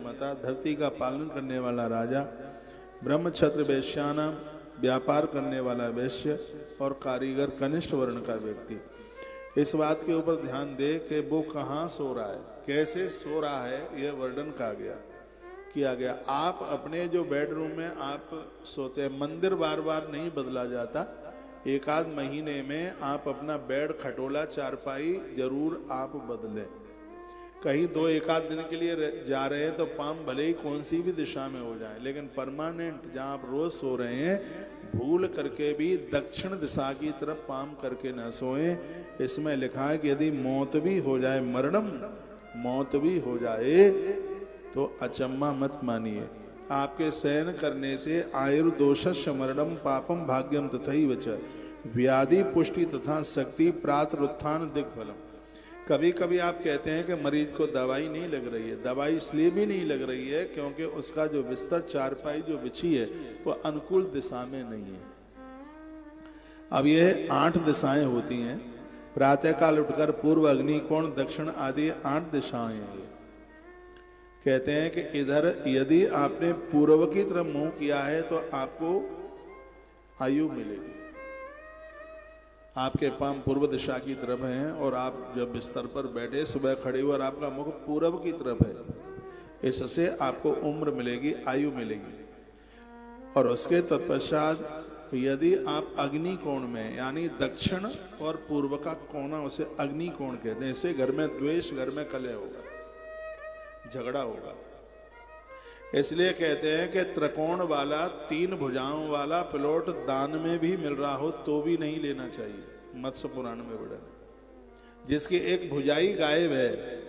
मता, धरती का पालन करने वाला राजा, ब्रह्मक्षत्र वैश्यानाम, व्यापार करने वाला वैश्य, और कारीगर कनिष्ठ वर्ण का व्यक्ति। इस बात के ऊपर ध्यान दे कि वो कहाँ सो रहा है, कैसे सो रहा है, यह वर्णन किया गया। आप अपने जो बेडरूम में आप सोते हैं, मंदिर बार बार नहीं बदला जाता, एक आध महीने में आप अपना बेड, खटोला, चारपाई जरूर आप बदलें। कहीं दो एक आध दिन के लिए जा रहे हैं तो पाम भले ही कौन सी भी दिशा में हो जाए, लेकिन परमानेंट जहां आप रोज सो रहे हैं, भूल करके भी दक्षिण दिशा की तरफ पाम करके न सोएं। इसमें लिखा है कि यदि मौत भी हो जाए, मरणम, मौत भी हो जाए तो अचम्मा मत मानिए। आपके शयन करने से आयुर्दोषस्य मरणम पापम भाग्यम तथैव च व्याधि पुष्टि तथा शक्ति प्रातः उत्थान दिग्फलम। कभी कभी आप कहते हैं कि मरीज को दवाई नहीं लग रही है। दवाई इसलिए भी नहीं लग रही है क्योंकि उसका जो बिस्तर, चारपाई जो बिछी है वो अनुकूल दिशा में नहीं है। अब ये 8 दिशाएं होती हैं। प्रातःकाल उठकर पूर्व, अग्नि, कोण, दक्षिण आदि 8 दिशाएं हैं। कहते हैं कि इधर यदि आपने पूर्व की तरफ मुंह किया है तो आपको आयु मिलेगी। आपके पांव पूर्व दिशा की तरफ हैं और आप जब बिस्तर पर बैठे, सुबह खड़े हुए और आपका मुख पूर्व की तरफ है, इससे आपको उम्र मिलेगी, आयु मिलेगी। और उसके तत्पश्चात यदि आप अग्नि कोण में, यानी दक्षिण और पूर्व का कोना, उसे अग्नि कोण कहते हैं। इससे घर में द्वेष, घर में कलह होगा, झगड़ा होगा। इसलिए कहते हैं कि त्रिकोण वाला, 3 भुजाओं वाला प्लॉट दान में भी मिल रहा हो तो भी नहीं लेना चाहिए। मत्स्य पुराण में वर्णन, जिसकी एक भुजाई गायब है,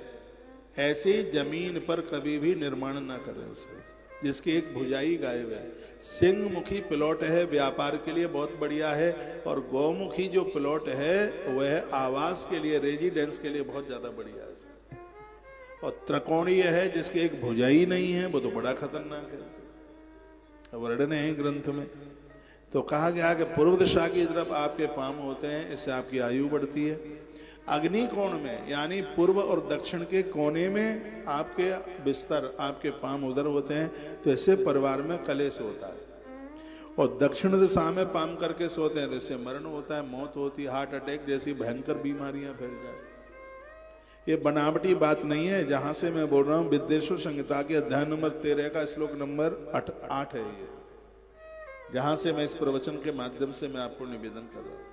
ऐसी जमीन पर कभी भी निर्माण ना करें उसको, जिसकी एक भुजाई गायब है। सिंह मुखी प्लॉट है, व्यापार के लिए बहुत बढ़िया है, और गौमुखी जो प्लॉट है वह आवास के लिए, रेजिडेंस के लिए बहुत ज्यादा बढ़िया है। और त्रिकोणीय है, जिसकी एक भुजाई नहीं है, वो तो बड़ा खतरनाक है। वर्णन है ग्रंथ में। तो कहा गया कि पूर्व दिशा की तरफ आपके पांव होते हैं, इससे आपकी आयु बढ़ती है। अग्नि कोण में, यानी पूर्व और दक्षिण के कोने में आपके बिस्तर, आपके पांव उधर होते हैं, तो इससे परिवार में कलेश होता है। और दक्षिण दिशा में पांव करके सोते हैं तो इससे मरण होता है, मौत होती है, हार्ट अटैक जैसी भयंकर बीमारियां फैल जाए। ये बनावटी बात नहीं है। जहां से मैं बोल रहा हूं, विद्वेश्वर संहिता के अध्याय नंबर 13 का श्लोक नंबर 8 है ये, जहां से मैं इस प्रवचन के माध्यम से मैं आपको निवेदन कर रहा हूं।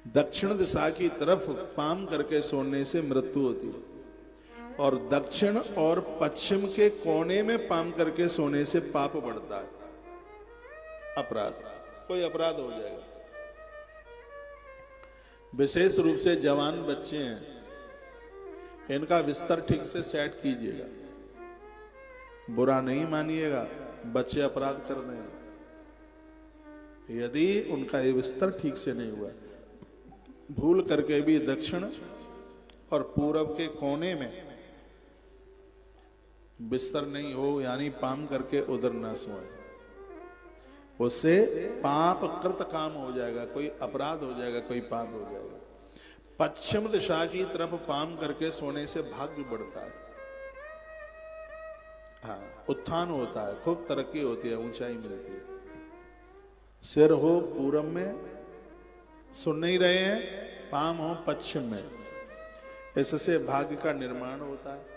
दक्षिण दिशा की तरफ पाम करके सोने से मृत्यु होती है, और दक्षिण और पश्चिम के कोने में पाम करके सोने से पाप बढ़ता है, अपराध, कोई अपराध हो जाएगा। विशेष रूप से जवान बच्चे हैं, इनका बिस्तर ठीक से सेट कीजिएगा। बुरा नहीं मानिएगा, बच्चे अपराध कर रहे हैं यदि उनका ये बिस्तर ठीक से नहीं हुआ। भूल करके भी दक्षिण और पूरब के कोने में बिस्तर नहीं हो, यानी पाम करके उधर न सोए, उससे पाप कृत काम हो जाएगा, कोई अपराध हो जाएगा, कोई पाप हो जाएगा। पश्चिम दिशा की तरफ पाम करके सोने से भाग्य बढ़ता है, हाँ, उत्थान होता है, खूब तरक्की होती है, ऊंचाई मिलती है। सिर हो पूरब में, सुन नहीं रहे हैं, पाम हो पश्चिम में, इससे भाग्य का निर्माण होता है।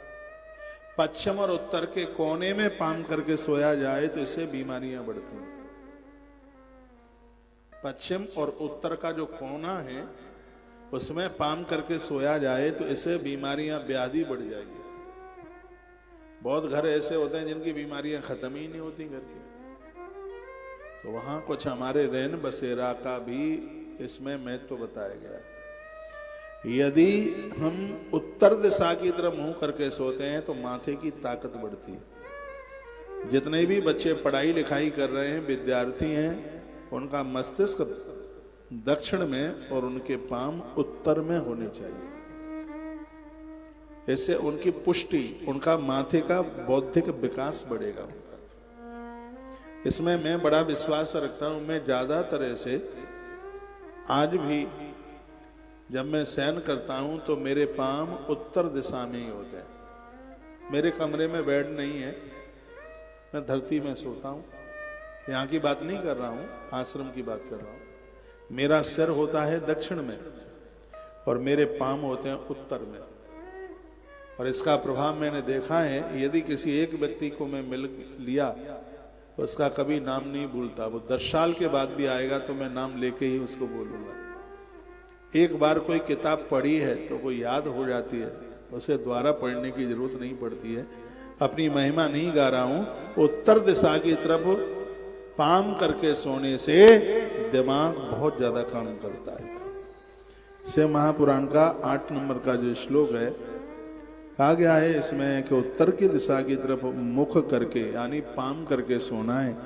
पश्चिम और उत्तर के कोने में पाम करके सोया जाए तो इससे बीमारियां बढ़ती हैं। पश्चिम और उत्तर का जो कोना है उसमें पाम करके सोया जाए तो इससे बीमारियां, व्याधि बढ़ जाएगी। बहुत घर ऐसे होते हैं जिनकी बीमारियां खत्म ही नहीं होती घर की। तो वहां कुछ हमारे रैन बसेरा का भी इसमें महत्व बताया गया है। यदि हम उत्तर दिशा की तरफ मुंह करके सोते हैं तो माथे की ताकत बढ़ती है। जितने भी बच्चे पढ़ाई लिखाई कर रहे हैं, विद्यार्थी हैं, उनका मस्तिष्क दक्षिण में और उनके पांव उत्तर में होने चाहिए। इससे उनकी पुष्टि, उनका माथे का बौद्धिक विकास बढ़ेगा। इसमें मैं बड़ा विश्वास रखता हूं। मैं ज्यादातर ऐसे आज भी जब मैं शयन करता हूं तो मेरे पांव उत्तर दिशा में ही होते हैं। मेरे कमरे में बेड नहीं है, मैं धरती में सोता हूँ। यहाँ की बात नहीं कर रहा हूँ, आश्रम की बात कर रहा हूँ। मेरा सिर होता है दक्षिण में और मेरे पांव होते हैं उत्तर में। और इसका प्रभाव मैंने देखा है, यदि किसी एक व्यक्ति को मैं मिल लिया तो उसका कभी नाम नहीं भूलता। वो 10 साल के बाद भी आएगा तो मैं नाम लेके ही उसको बोलूंगा। एक बार कोई किताब पढ़ी है तो वो याद हो जाती है, उसे दोबारा पढ़ने की जरूरत नहीं पड़ती है। अपनी महिमा नहीं गा रहा हूं। उत्तर दिशा की तरफ पाम करके सोने से दिमाग बहुत ज्यादा काम करता है। शिव महापुराण का 8 नंबर का जो श्लोक है, कहा गया है इसमें कि उत्तर की दिशा की तरफ मुख करके यानी पाम करके सोना है,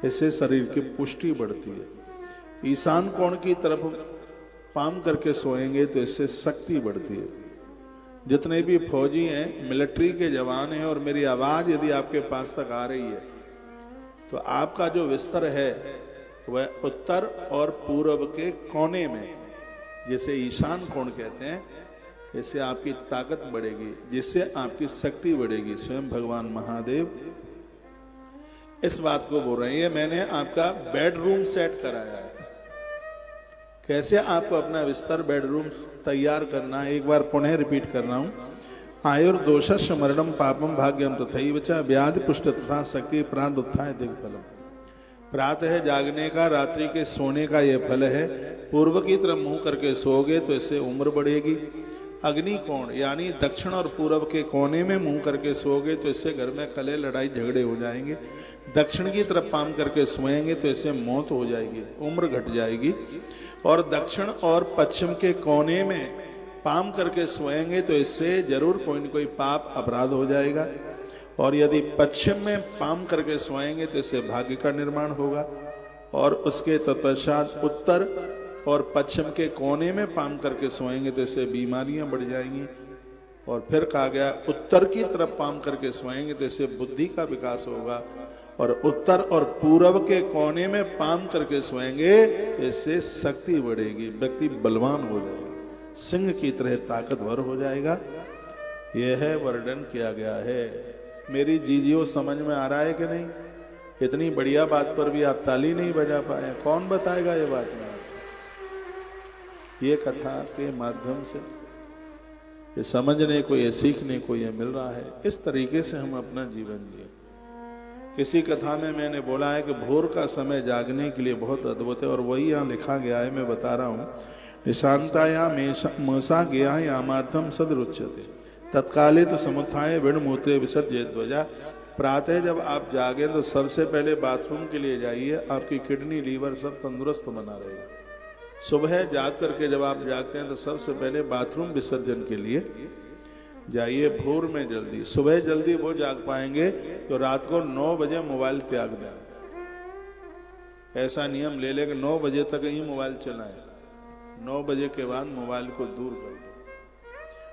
इससे शरीर की पुष्टि बढ़ती है। ईशान कोण की तरफ पाम करके सोएंगे तो इससे शक्ति बढ़ती है। जितने भी फौजी हैं, मिलिट्री के जवान हैं, और मेरी आवाज यदि आपके पास तक आ रही है तो आपका जो बिस्तर है वह उत्तर और पूर्व के कोने में, जिसे ईशान कोण कहते हैं, इससे आपकी ताकत बढ़ेगी, जिससे आपकी शक्ति बढ़ेगी। स्वयं भगवान महादेव इस बात को बोल रहे हैं। मैंने आपका बेडरूम सेट कराया है, कैसे आपको अपना बिस्तर बेडरूम तैयार करना है। एक बार पुनः रिपीट कर रहा हूं। आयुर्दोषस् मरणम पापम भाग्यम तथैव च व्याधि पुष्ट तथा शक्ति प्राण उत्थाय दिग्फलम। प्रातः जागने का, रात्रि के सोने का यह फल है। पूर्व की तरफ मुंह करके सोओगे तो इससे उम्र बढ़ेगी। अग्नि कोण यानी दक्षिण और पूर्व के कोने में मुंह करके सोओगे तो इससे घर में कलह लड़ाई झगड़े हो जाएंगे। दक्षिण की तरफ पाम करके सोएंगे तो इससे मौत हो जाएगी, उम्र घट जाएगी। और दक्षिण और पश्चिम के कोने में पाम करके सोएंगे तो इससे जरूर कोई न कोई पाप अपराध हो जाएगा। और यदि पश्चिम में पाम करके सोएंगे तो इससे भाग्य का निर्माण होगा। और उसके तत्पश्चात उत्तर और पश्चिम के कोने में पाम करके सोएंगे तो इससे बीमारियां बढ़ जाएंगी। और फिर कहा गया उत्तर की तरफ पाम करके सोएंगे तो इससे बुद्धि का विकास होगा। और उत्तर और पूर्व के कोने में पाम करके सोएंगे, इससे शक्ति बढ़ेगी, व्यक्ति बलवान हो जाएगा, सिंह की तरह ताकतवर हो जाएगा। यह है वर्णन किया गया है। मेरी जीजियो समझ में आ रहा है कि नहीं? इतनी बढ़िया बात पर भी आप ताली नहीं बजा पाए, कौन बताएगा ये बात में? ये कथा के माध्यम से ये समझने को, ये सीखने को ये मिल रहा है। इस तरीके से हम अपना जीवन जिए। किसी कथा में मैंने बोला है कि भोर का समय जागने के लिए बहुत अद्भुत है, और वही यहाँ लिखा गया है, मैं बता रहा हूँ। निशांताया मसा गया यामार्थम सदरुच्यते तत्काले तो समुत्थाय विणमूत्रे विसर्जय ध्वजा। प्रातः जब आप जागे तो सबसे पहले बाथरूम के लिए जाइए, आपकी किडनी लीवर सब तंदुरुस्त बना रहेगा। सुबह जाग करके जब आप जागते हैं तो सबसे पहले बाथरूम विसर्जन के लिए जाइए भोर में जल्दी। सुबह जल्दी वो जाग पाएंगे तो रात को 9 बजे मोबाइल त्याग दें। ऐसा नियम ले लें कि 9 बजे तक ही मोबाइल चलाएं, 9 बजे के बाद मोबाइल को दूर कर दो।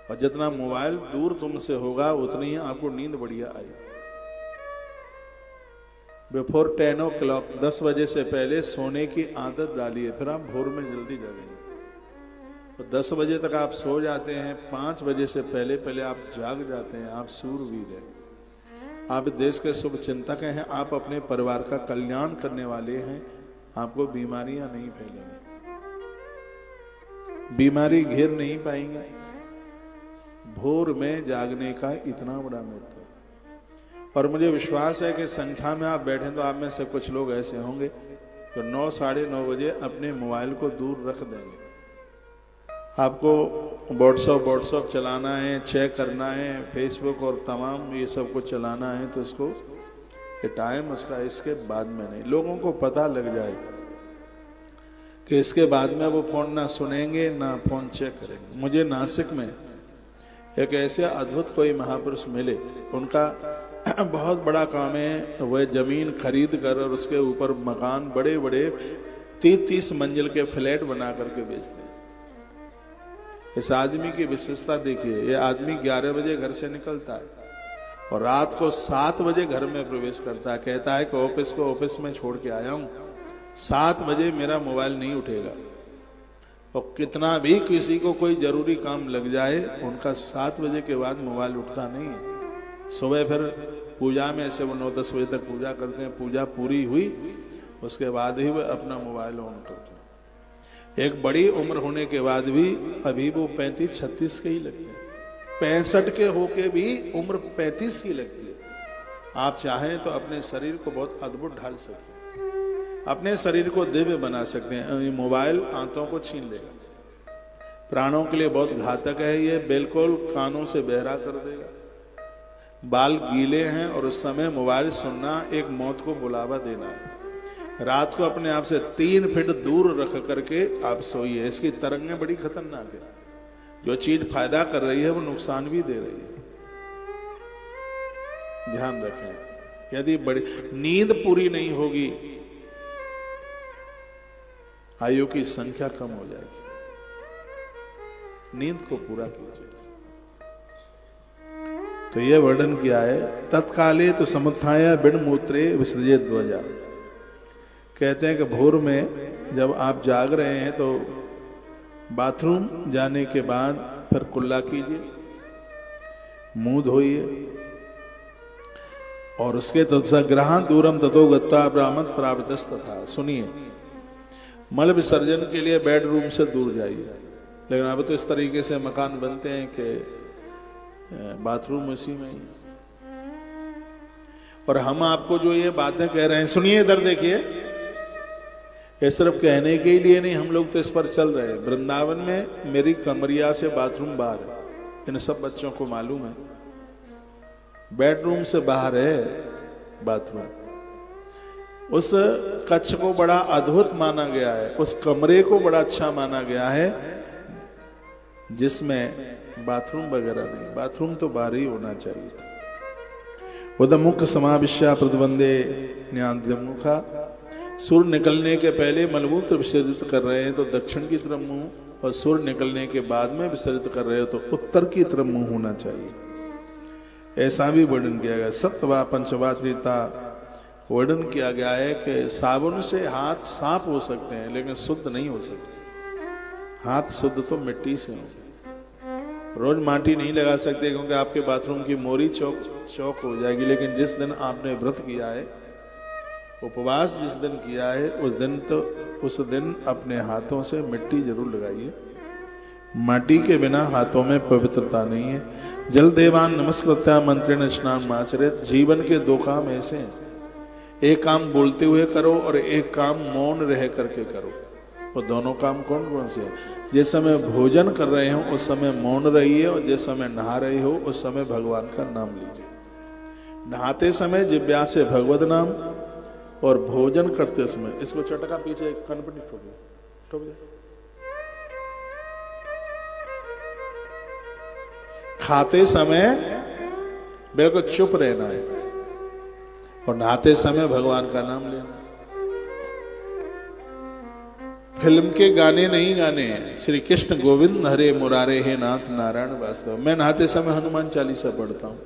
और जितना मोबाइल दूर तुमसे होगा उतनी ही आपको नींद बढ़िया आएगी। बिफोर 10 o'clock 10 बजे से पहले सोने की आदत डालिए, फिर आप भोर में जल्दी जागेंगे। तो 10 बजे तक आप सो जाते हैं, 5 बजे से पहले पहले आप जाग जाते हैं, आप सूरवीर हैं, आप देश के शुभ चिंतक हैं, आप अपने परिवार का कल्याण करने वाले हैं। आपको बीमारियां नहीं फैलेंगी, बीमारी घेर नहीं पाएंगे। भोर में जागने का इतना बड़ा महत्व। और मुझे विश्वास है कि संख्या में आप बैठे तो आप में से कुछ लोग ऐसे होंगे जो 9 साढ़े 9 बजे अपने मोबाइल को दूर रख देंगे। आपको व्हाट्सअप चलाना है, चेक करना है, फेसबुक और तमाम ये सब कुछ चलाना है, तो इसको ये टाइम उसका इसके बाद में नहीं। लोगों को पता लग जाए कि इसके बाद में वो फोन ना सुनेंगे ना फोन चेक करेंगे। मुझे नासिक में एक ऐसे अद्भुत कोई महापुरुष मिले, उनका बहुत बड़ा काम है, वह जमीन खरीद कर और उसके ऊपर मकान बड़े बड़े 30-30 मंजिल के फ्लैट बना करके बेचते हैं। इस आदमी की विशेषता देखिए, ये आदमी 11 बजे घर से निकलता है और रात को 7 बजे घर में प्रवेश करता है। कहता है कि ऑफिस को ऑफिस में छोड़ के आया हूं, 7 बजे मेरा मोबाइल नहीं उठेगा। और कितना भी किसी को कोई जरूरी काम लग जाए, उनका 7 बजे के बाद मोबाइल उठता नहीं है। सुबह फिर पूजा में ऐसे वो 9-10 बजे तक पूजा करते हैं। पूजा पूरी हुई उसके बाद ही वह अपना मोबाइल ऑन करते हैं। एक बड़ी उम्र होने के बाद भी अभी वो 35-36 के ही लगते हैं। 65 के होके भी उम्र 35 की लगती है। आप चाहें तो अपने शरीर को बहुत अद्भुत ढाल सकते हैं, अपने शरीर को दिव्य बना सकते हैं। ये मोबाइल आंतों को छीन लेगा, प्राणों के लिए बहुत घातक है। ये बिल्कुल कानों से बहरा कर देगा। बाल गीले हैं और उस समय मोबाइल सुनना एक मौत को बुलावा देना है। रात को अपने आप से 3 फीट दूर रख करके आप सोइए। इसकी तरंगें बड़ी खतरनाक है। जो चीज फायदा कर रही है वो नुकसान भी दे रही है। ध्यान रखें, यदि बड़ी नींद पूरी नहीं होगी आयु की संख्या कम हो जाएगी। नींद को पूरा कीजिए। तो यह वर्णन किया है, तत्काले तो समुत्थाय बिन मूत्रे विसृजे ध्वजा। कहते हैं कि भोर में जब आप जाग रहे हैं तो बाथरूम जाने के बाद फिर कुल्ला कीजिए, मुंह धोइए और उसके तत्सा ग्रहण दूरम ततो गत्वा ब्राह्मण प्रावतस्तथा। सुनिए, मल विसर्जन के लिए बेडरूम से दूर जाइए। लेकिन अब तो इस तरीके से मकान बनते हैं कि बाथरूम उसी में ही। और हम आपको जो ये बातें कह रहे हैं, सुनिए इधर देखिए, ये सिर्फ कहने के लिए नहीं, हम लोग तो इस पर चल रहे हैं। वृंदावन में मेरी कमरिया से बाथरूम बाहर है, इन सब बच्चों को मालूम है। बेडरूम से बाहर है बाथरूम। उस कक्ष को बड़ा अद्भुत माना गया है, उस कमरे को बड़ा अच्छा माना गया है जिसमें बाथरूम वगैरह नहीं। बाथरूम तो बाहर ही होना चाहिए। उदमुख समाविश्या प्रतिबंधे न्याद्यमुखा। सूर्य निकलने के पहले मलमूत्र विसर्जित कर रहे हैं तो दक्षिण की तरफ मुंह, और सूर्य निकलने के बाद में विसर्जित कर रहे हो तो उत्तर की तरफ मुंह होना चाहिए। ऐसा भी वर्णन किया गया। सप्तवा पंचवा त्रिता वर्णन किया गया है कि साबुन से हाथ साफ हो सकते हैं लेकिन शुद्ध नहीं हो सकते। हाथ शुद्ध तो मिट्टी से हो। रोज माटी नहीं लगा सकते क्योंकि आपके बाथरूम की मोरी चौक हो जाएगी। लेकिन जिस दिन आपने व्रत किया है, उपवास जिस दिन किया है, उस दिन अपने हाथों से मिट्टी जरूर लगाइए। माटी के बिना हाथों में पवित्रता नहीं है। जल देवान नमस्कृत्या मंत्रेण स्नान माचरित। जीवन के 2 काम ऐसे हैं, एक काम बोलते हुए करो और एक काम मौन रह करके करो। वो दोनों काम कौन कौन से हैं? जिस समय भोजन कर रहे हो उस समय मौन रहिए, और जिस समय नहा रहे हो उस समय भगवान का नाम लीजिए। नहाते समय जिब्या से भगवत नाम, और भोजन करते समय इसको चटका पीछे कनपटी ठोक दे। खाते समय बिल्कुल चुप रहना है और नहाते समय भगवान का नाम लेना। फिल्म के गाने नहीं गाने हैं। श्री कृष्ण गोविंद हरे मुरारे हे नाथ नारायण वास्तव। मैं नहाते समय हनुमान चालीसा पढ़ता हूँ।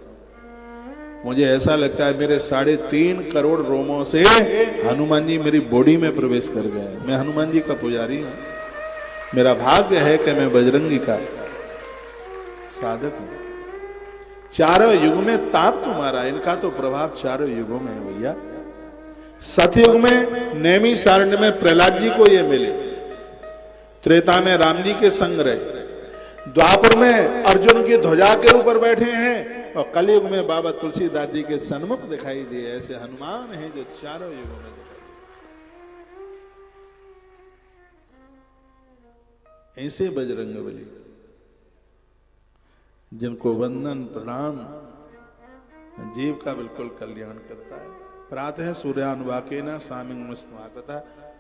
मुझे ऐसा लगता है मेरे 3.5 करोड़ रोमों से हनुमान जी मेरी बॉडी में प्रवेश कर गए। मैं हनुमान जी का पुजारी हूँ। मेरा भाग्य है कि मैं बजरंगी का साधक हूँ। चारों युग में ताप तुम्हारा, इनका तो प्रभाव चारों युगों में है भैया। सतयुग में नेमी सारण्य में प्रहलाद जी को ये मिले, त्रेता में राम जी के संग रहे, द्वापर में अर्जुन की ध्वजा के ऊपर बैठे हैं, और कलयुग में बाबा तुलसीदास जी के सन्मुख दिखाई दिए। ऐसे हनुमान हैं जो चारों युगों में दिखाई। ऐसे बजरंगबली जिनको वंदन प्रणाम जीव का बिल्कुल कल्याण करता है। प्रातः सूर्यानुवाकेन सामिंगमस्तमाकृता।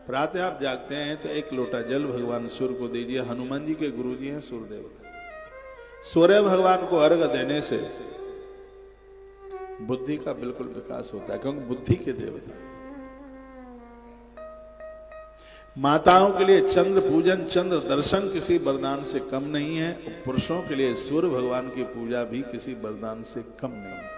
प्रातः आप जागते हैं तो 1 लोटा जल भगवान सूर्य को दीजिए। हनुमान जी के गुरु जी हैं सूर्य देवता। सूर्य भगवान को अर्घ देने से बुद्धि का बिल्कुल विकास होता है, क्योंकि बुद्धि के देवता। माताओं के लिए चंद्र पूजन, चंद्र दर्शन किसी वरदान से कम नहीं है। पुरुषों के लिए सूर्य भगवान की पूजा भी किसी वरदान से कम नहीं है।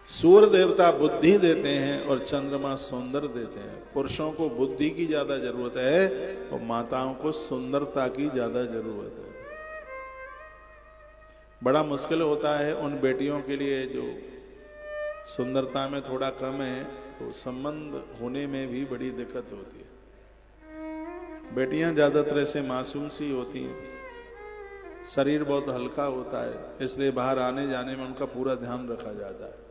सूर्य देवता बुद्धि देते हैं और चंद्रमा सौंदर्य देते हैं। पुरुषों को बुद्धि की ज्यादा जरूरत है और माताओं को सुंदरता की ज्यादा जरूरत है। बड़ा मुश्किल होता है उन बेटियों के लिए जो सुंदरता में थोड़ा कम है, तो संबंध होने में भी बड़ी दिक्कत होती है। बेटियां ज्यादातर ऐसे मासूम सी होती हैं, शरीर बहुत हल्का होता है, इसलिए बाहर आने जाने में उनका पूरा ध्यान रखा जाता है।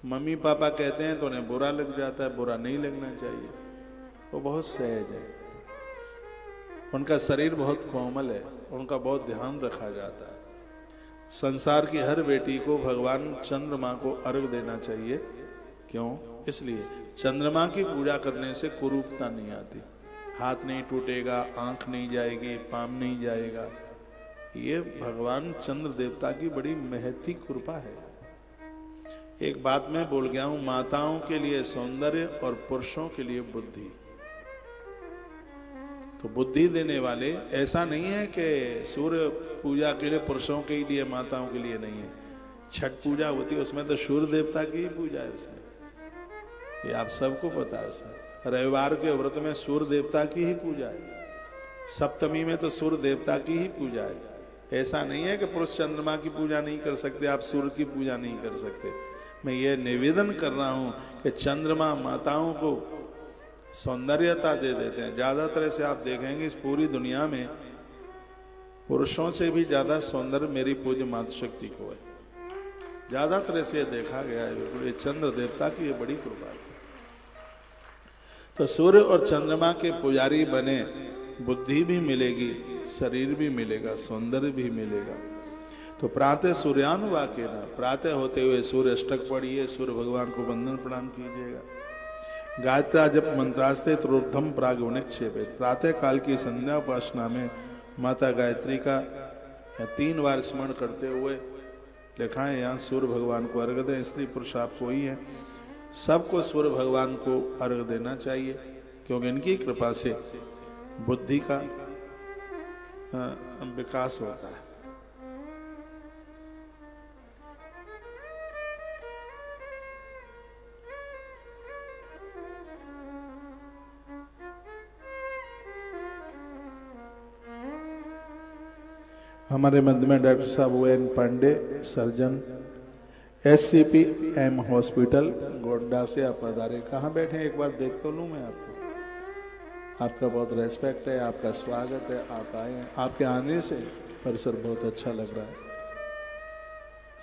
मम्मी पापा कहते हैं तो उन्हें बुरा लग जाता है, बुरा नहीं लगना चाहिए। वो बहुत सहज है, उनका शरीर बहुत कोमल है, उनका बहुत ध्यान रखा जाता है। संसार की हर बेटी को भगवान चंद्रमा को अर्घ देना चाहिए। क्यों? इसलिए चंद्रमा की पूजा करने से कुरूपता नहीं आती, हाथ नहीं टूटेगा, आंख नहीं जाएगी, पाम नहीं जाएगा। ये भगवान चंद्र देवता की बड़ी महती कृपा है। एक बात मैं भूल गया हूं, माताओं के लिए सौंदर्य और पुरुषों के लिए बुद्धि। तो बुद्धि देने वाले, ऐसा नहीं है कि सूर्य पूजा के लिए पुरुषों के लिए माताओं के लिए नहीं है। छठ पूजा होती है उसमें तो सूर्य देवता की ही पूजा है, उसमें ये आप सबको पता है। उसमें रविवार के व्रत में सूर्य देवता की ही पूजा है, सप्तमी में तो सूर्य देवता की ही पूजा है। ऐसा नहीं है कि पुरुष चंद्रमा की पूजा नहीं कर सकते, आप सूर्य की पूजा नहीं कर सकते। मैं ये निवेदन कर रहा हूं कि चंद्रमा माताओं को सौंदर्यता दे देते हैं। ज्यादातर से आप देखेंगे इस पूरी दुनिया में पुरुषों से भी ज्यादा सौंदर्य मेरी पूज्य मातृशक्ति को है, ज्यादातर से देखा गया है। बिल्कुल ये चंद्र देवता की ये बड़ी कृपा है। तो सूर्य और चंद्रमा के पुजारी बने, बुद्धि भी मिलेगी, शरीर भी मिलेगा, सौंदर्य भी मिलेगा। तो प्रातः सूर्यानुवाकेन, प्रातः होते हुए सूर्य अष्टक पढ़िए, सूर्य भगवान को वंदन प्रणाम कीजिएगा। गायत्रा जप मंत्रास्ते त्रोर्धम प्राग निक्षेपित, प्रातः काल की संध्या उपासना में माता गायत्री का 3 बार स्मरण करते हुए लिखा है यहाँ सूर्य भगवान को अर्घ दें। स्त्री पुरुष आपको ही है, सबको सूर्य भगवान को अर्घ देना चाहिए, क्योंकि इनकी कृपा से बुद्धि का विकास होता है। हमारे मध्य में डॉक्टर साहब ON Pandey, surgeon, SCPM hospital Godda से आप पधारे। कहाँ बैठे हैं एक बार देख तो लूँ मैं आपको। आपका बहुत रेस्पेक्ट है, आपका स्वागत है, आप आए हैं। आपके आने से परिसर बहुत अच्छा लग रहा है,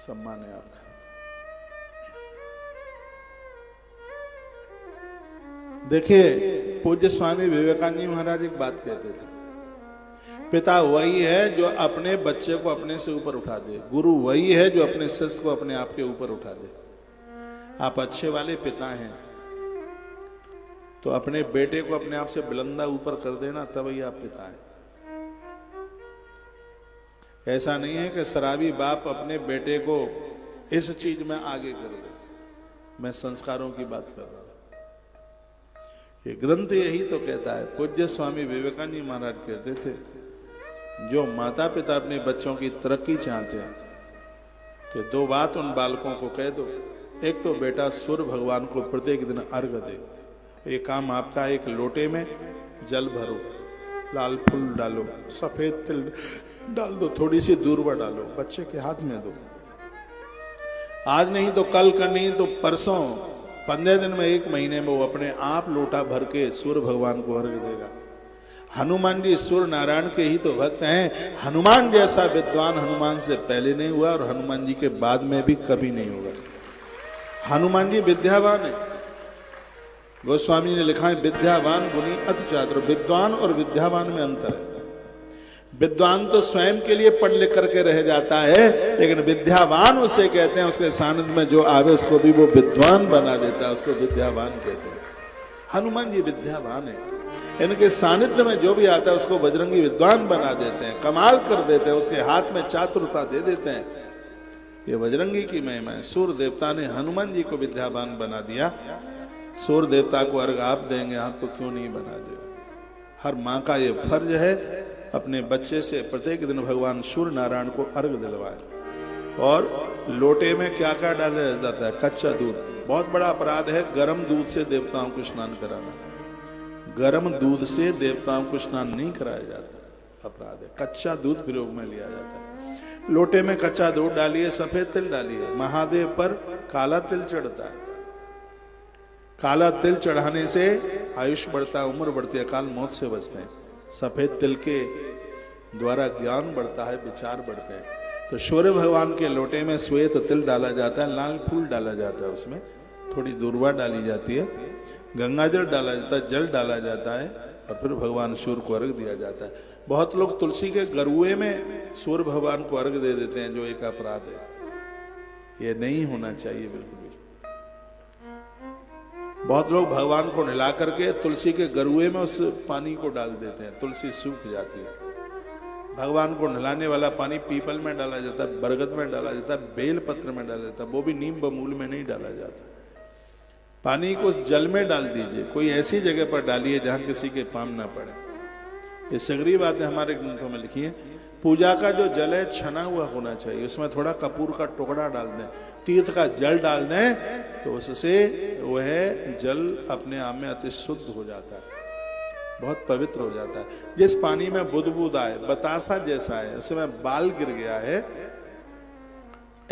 सम्मान है आपका। देखिए पूज्य स्वामी विवेकानंद जी महाराज एक बात कहते थे, पिता वही है जो अपने बच्चे को अपने से ऊपर उठा दे, गुरु वही है जो अपने शिष्य को अपने आप के ऊपर उठा दे। आप अच्छे वाले पिता हैं तो अपने बेटे को अपने आप से बुलंदा ऊपर कर देना, तब ही आप पिता हैं। ऐसा नहीं है कि शराबी बाप अपने बेटे को इस चीज में आगे कर दे। मैं संस्कारों की बात कर रहा हूं। ये ग्रंथ यही तो कहता है। पूज्य स्वामी विवेकानंद जी महाराज कहते थे, जो माता पिता अपने बच्चों की तरक्की चाहते हैं कि 2 बात उन बालकों को कह दो। एक तो बेटा सूर्य भगवान को प्रत्येक दिन अर्घ दे। ये काम आपका, एक लोटे में जल भरो, लाल फूल डालो, सफेद तिल डाल दो, थोड़ी सी दूर्वा डालो, बच्चे के हाथ में दो। आज नहीं तो कल, कर नहीं तो परसों, 15 दिन में, 1 महीने में वो अपने आप लोटा भर के सूर्य भगवान को अर्घ देगा। हनुमान जी सूर्य नारायण के ही तो भक्त हैं। हनुमान जैसा विद्वान हनुमान से पहले नहीं हुआ और हनुमान जी के बाद में भी कभी नहीं होगा। हनुमान जी विद्यावान है। गोस्वामी ने लिखा है, विद्यावान गुणी अति चातुर। विद्वान और विद्यावान में अंतर है। विद्वान तो स्वयं के लिए पढ़ लिख करके रह जाता है, लेकिन विद्यावान उसे कहते हैं उसके सानिध्य में जो आवे उसको भी वो विद्वान बना देता है, उसको विद्यावान कहते हैं। हनुमान जी विद्यावान है, इनके सानिध्य में जो भी आता है उसको बजरंगी विद्वान बना देते हैं, कमाल कर देते हैं, उसके हाथ में चातुरता दे देते हैं। ये बजरंगी की महिमा है। सूर्य देवता ने हनुमान जी को विद्यावान बना दिया। सूर्य देवता को अर्घ आप देंगे, आपको क्यों नहीं बना देगा। हर माँ का ये फर्ज है अपने बच्चे से प्रत्येक दिन भगवान सूर्य नारायण को अर्घ दिलवाए। और लोटे में क्या क्या डाला जाता है? कच्चा दूध। बहुत बड़ा अपराध है गर्म दूध से देवताओं को स्नान कराना। गर्म दूध से देवताओं को स्नान नहीं कराया जाता, अपराध है। कच्चा दूध प्रयोग में लिया जाता है। लोटे में कच्चा दूध डालिए, सफेद तिल डालिए, महादेव पर काला तिल चढ़ता है। काला तिल चढ़ाने से आयुष बढ़ता है, उम्र बढ़ती है, अकाल मौत से बचते हैं। सफेद तिल के द्वारा ज्ञान बढ़ता है, विचार बढ़ते हैं। तो सूर्य भगवान के लोटे में श्वेत तिल डाला जाता है, लाल फूल डाला जाता है, उसमें थोड़ी दूर्वा डाली जाती है, गंगाजल डाला जाता है, जल डाला जाता है और फिर भगवान सूर्य को अर्घ दिया जाता है। बहुत लोग तुलसी के गरुए में सूर्य भगवान को अर्घ दे देते हैं, जो एक अपराध है। ये नहीं होना चाहिए बिल्कुल भी। बहुत लोग भगवान को नहला करके तुलसी के गरुए में उस पानी को डाल देते हैं, तुलसी सूख जाती है। भगवान को नहलाने वाला पानी पीपल में डाला जाता है, बरगद में डाला जाता है, बेल पत्र में डाला जाता है, वो भी नीम बमूल में नहीं डाला जाता। पानी को जल में डाल दीजिए, कोई ऐसी जगह पर डालिए जहां किसी के पाम ना पड़े। ये सगरी बातें हमारे ग्रंथों में लिखी है। पूजा का जो जल है छना हुआ होना चाहिए, उसमें थोड़ा कपूर का टुकड़ा डाल दें, तीर्थ का जल डाल दें, तो उससे वह जल अपने आप में अति शुद्ध हो जाता है, बहुत पवित्र हो जाता है। जिस पानी में बुदबुद आए, बतासा जैसा है, उसमें बाल गिर गया है,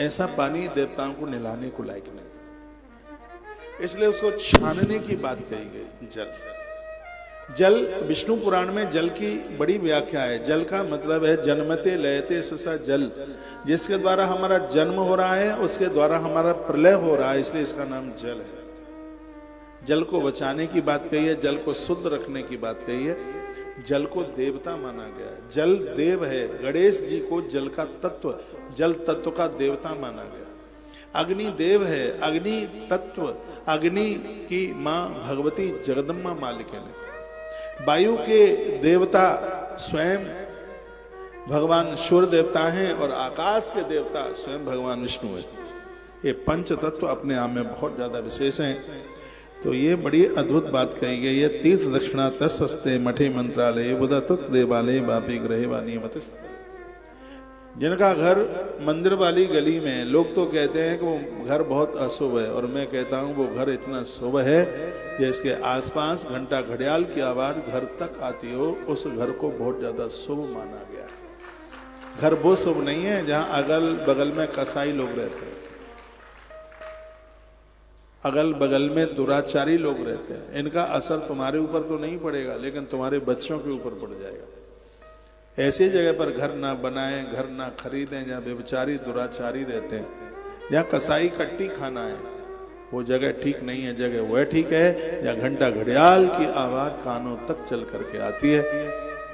ऐसा पानी देवताओं को नहलाने को लायक नहीं, इसलिए उसको छानने की बात कही गई। जल विष्णु पुराण में जल की बड़ी व्याख्या है। जल का मतलब है जन्मते लयते ससा जल, जिसके द्वारा हमारा जन्म हो रहा है, उसके द्वारा हमारा प्रलय हो रहा है, इसलिए इसका नाम जल है। जल को बचाने की बात कही है, जल को शुद्ध रखने की बात कही है। जल को देवता माना गया है, जल देव है। गणेश जी को जल का तत्व, जल तत्व का देवता माना गया। अग्नि देव है, अग्नि तत्व, अग्नि की मां भगवती जगदम्बा मालिका ने। वायु के देवता स्वयं भगवान सूर्य देवता हैं और आकाश के देवता स्वयं भगवान विष्णु है। ये पंच तत्व अपने आप में बहुत ज्यादा विशेष हैं। तो ये बड़ी अद्भुत बात कही गई है। तीर्थ दक्षिणा तस्ते मठे मंत्रालय बुधा तत्व देवालय बापी ग्रहे वानी मत। जिनका घर मंदिर वाली गली में, लोग तो कहते हैं कि वो घर बहुत अशुभ है, और मैं कहता हूँ वो घर इतना शुभ है जिसके आसपास घंटा घड़ियाल की आवाज घर तक आती हो, उस घर को बहुत ज्यादा शुभ माना गया। घर वो शुभ नहीं है जहां अगल बगल में कसाई लोग रहते हैं, अगल बगल में दुराचारी लोग रहते हैं। इनका असर तुम्हारे ऊपर तो नहीं पड़ेगा, लेकिन तुम्हारे बच्चों के ऊपर पड़ जाएगा। ऐसी जगह पर घर ना बनाएं, घर ना खरीदें जहाँ व्यभिचारी दुराचारी रहते हैं, जहाँ कसाई कट्टी खाना है, वो जगह ठीक नहीं है। जगह वह ठीक है या घंटा घड़ियाल की आवाज कानों तक चल करके आती है।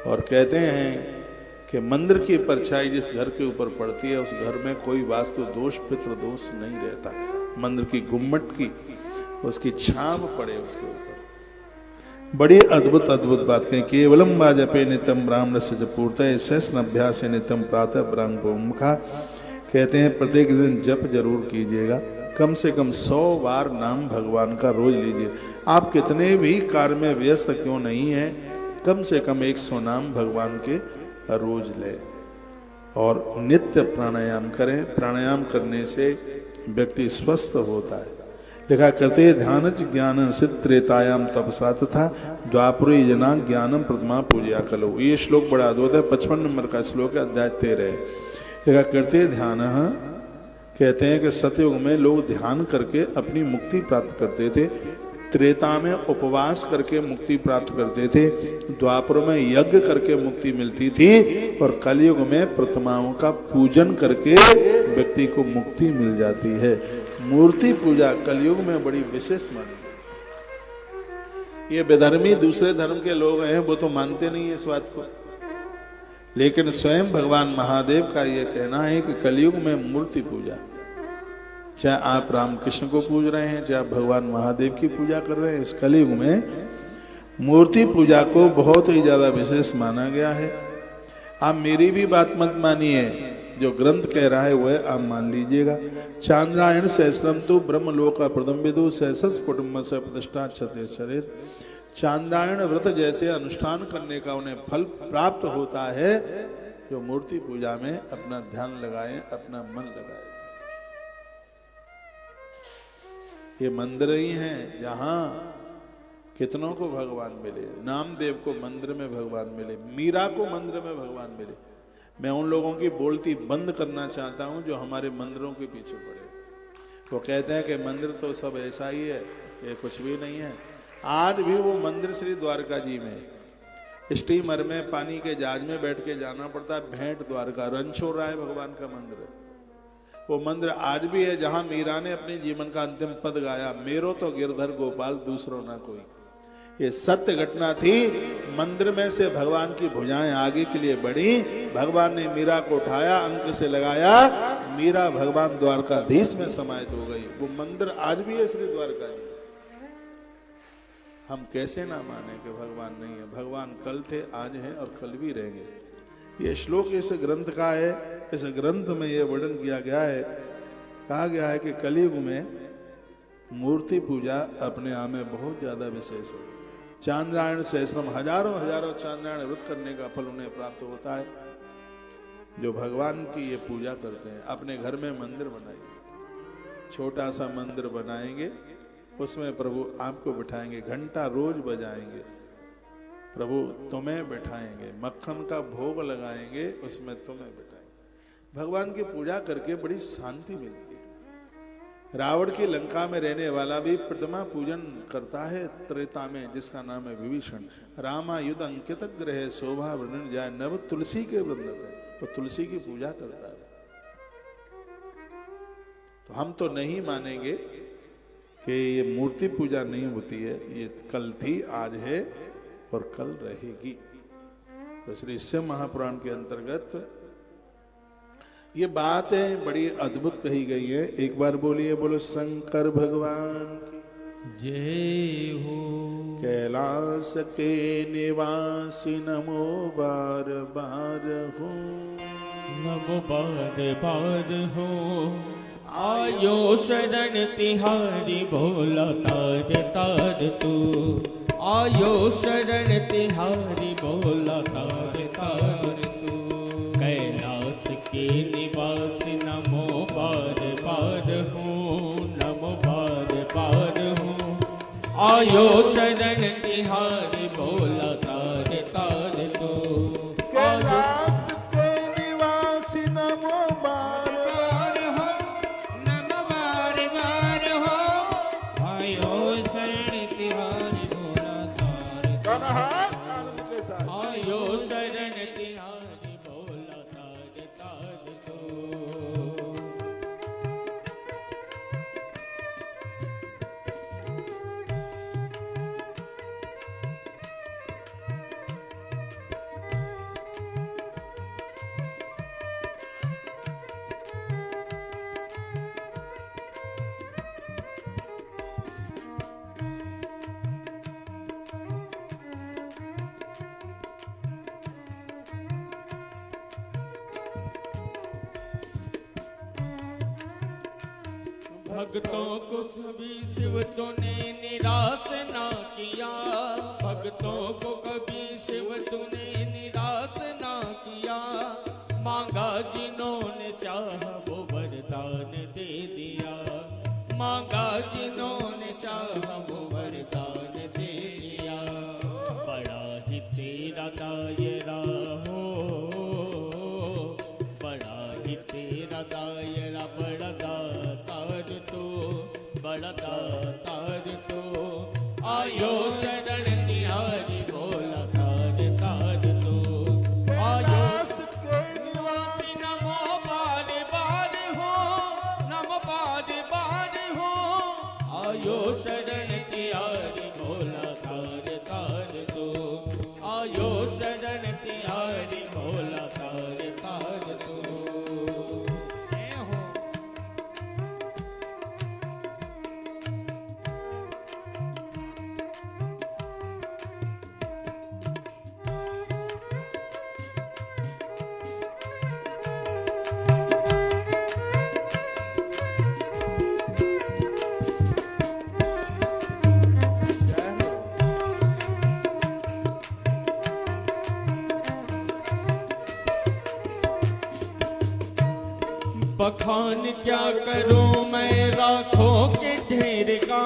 और कहते हैं कि मंदिर की परछाई जिस घर के ऊपर पड़ती है, उस घर में कोई वास्तु दोष पितृ दोष नहीं रहता। मंदिर की गुम्मट की उसकी छाप पड़े उसके ऊपर। बड़ी अद्भुत अद्भुत बात कही। केवलम वाजपे नितम ब्राह्मण से जपूर्त शेषन अभ्यास नितम प्रातः ब्राह्मणमुखा। कहते हैं प्रत्येक दिन जप जरूर कीजिएगा, कम से कम 100 बार नाम भगवान का रोज लीजिए। आप कितने भी कार्य में व्यस्त क्यों नहीं है, कम से कम 100 नाम भगवान के रोज ले। और नित्य प्राणायाम करें। प्राणायाम करने से व्यक्ति स्वस्थ होता है। लिखा करते ध्यान ज्ञान सित्रेतायाम तपसा तथा द्वापुरी जना ज्ञानम प्रतिमा पूजा कलो। ये श्लोक बड़ा अद्भुत है, 55 नंबर का श्लोक है, अध्याय 13। लिखा करते ध्यान, कहते हैं कि सतयुग में लोग ध्यान करके अपनी मुक्ति प्राप्त करते थे, त्रेता में उपवास करके मुक्ति प्राप्त करते थे, द्वापर में यज्ञ करके मुक्ति मिलती थी, और कलयुग में प्रतिमाओं का पूजन करके व्यक्ति को मुक्ति मिल जाती है। मूर्ति पूजा कलयुग में बड़ी विशेष मानी। ये बेधर्मी दूसरे धर्म के लोग हैं, वो तो मानते नहीं है इस बात को, लेकिन स्वयं भगवान महादेव का यह कहना है कि कलयुग में मूर्ति पूजा, चाहे आप रामकृष्ण को पूज रहे हैं, चाहे आप भगवान महादेव की पूजा कर रहे हैं, इस कलयुग में मूर्ति पूजा को बहुत ही ज्यादा विशेष माना गया है। आप मेरी भी बात मत मानिए, जो ग्रंथ कह रहा है वह आप मान लीजिएगा। चांद्रायण सहस्रम तो ब्रह्मलोक प्रथम विदु सहस कुटुंब से प्रतिष्ठा क्षत्रिय शरीर। चांद्रायण व्रत जैसे अनुष्ठान करने का उन्हें फल प्राप्त होता है जो मूर्ति पूजा में अपना ध्यान लगाएं, अपना मन लगाएं। ये मंदिर ही हैं जहां कितनों को भगवान मिले। नामदेव को मंदिर में भगवान मिले, मीरा को मंदिर में भगवान मिले। मैं उन लोगों की बोलती बंद करना चाहता हूं जो हमारे मंदिरों के पीछे पड़े। वो कहते हैं कि मंदिर तो सब ऐसा ही है, ये कुछ भी नहीं है। आज भी वो मंदिर श्री द्वारका जी में स्टीमर में पानी के जहाज में बैठ के जाना पड़ता है। भेंट द्वारका, रणछोड़ राय भगवान का मंदिर है। वो मंदिर आज भी है जहां मीरा ने अपने जीवन का अंतिम पद गाया, मेरो तो गिरधर गोपाल दूसरो ना कोई। ये सत्य घटना थी। मंदिर में से भगवान की भुजाएं आगे के लिए बढ़ी, भगवान ने मीरा को उठाया, अंक से लगाया, मीरा भगवान द्वारकाधीश में समाहित हो गई। वो मंदिर आज भी है श्री द्वारका जी। हम कैसे ना माने कि भगवान नहीं है। भगवान कल थे, आज हैं और कल भी रहेंगे। ये श्लोक इस ग्रंथ का है। इस ग्रंथ में ये वर्णन किया गया है, कहा गया है कि कलयुग में मूर्ति पूजा अपने आप में बहुत ज्यादा विशेष है। चांद्रायण सहस्त्रम, हजारों हजारों चांद्रायण व्रत करने का फल उन्हें प्राप्त होता है जो भगवान की ये पूजा करते हैं। अपने घर में मंदिर बनाइए, छोटा सा मंदिर बनाएंगे, उसमें प्रभु आपको बिठाएंगे, घंटा रोज बजाएंगे, प्रभु तुम्हें बिठाएंगे, मक्खन का भोग लगाएंगे, उसमें तुम्हें बिठाएंगे। भगवान की पूजा करके बड़ी शांति मिलती है। रावण की लंका में रहने वाला भी प्रतिमा पूजन करता है त्रेता में, जिसका नाम है विभीषण। रामायुध अंकित ग्रह शोभा वर्णन जाय, नव तुलसी के वृंदत है, तो तुलसी की पूजा करता है। तो हम तो नहीं मानेंगे कि ये मूर्ति पूजा नहीं होती है। ये कल थी, आज है और कल रहेगी। तो श्री शिव महापुराण के अंतर्गत ये बात है बड़ी अद्भुत कही गई है। एक बार बोलिए, बोलो शंकर भगवान की जय हो। कैलाश के निवासी नमो बार बार हो, नमो बार बार हो। आयो शरण तिहारी भोला तार तार तू, आयो शरण तिहारी भोला तार तार तू। कैलाश के निवासी नमो बार बार हो, नमो बार बार हो। आयो शरण तिहारी भोला तार तार तू। कैलाश के निवासी नमो बार बार हो, नमो बार बार हो। आयो शरण तिहारी भोला तार दोनों हाथ आनंद के साथ। आयो शरण तिहारी भोला तार तार तो। भक्तों को कभी शिव तूने निराश ना किया, भक्तों को कभी शिव तूने निराश ना किया। मांगा जिन्होंने चाहा वो वरदान दे दिया, मांगा जिन्होंने चाहा वो वरदान दे दिया। बड़ा ही तेरा दायरा हो, बड़ा ही तेरा दायरा, बड़ा दातार तो, बड़ा दातार तो। आयो शरण तिहारी भोला तार तार तो। आयो के निवासी नमो बार बार हो, नमो बार बार हो। आयो शरण तिहारी भोला तार तार तो। आयो शरण तिहारी भोला तार तार तो। जय हो। बखान क्या करूं मैं राखों के ढेर का,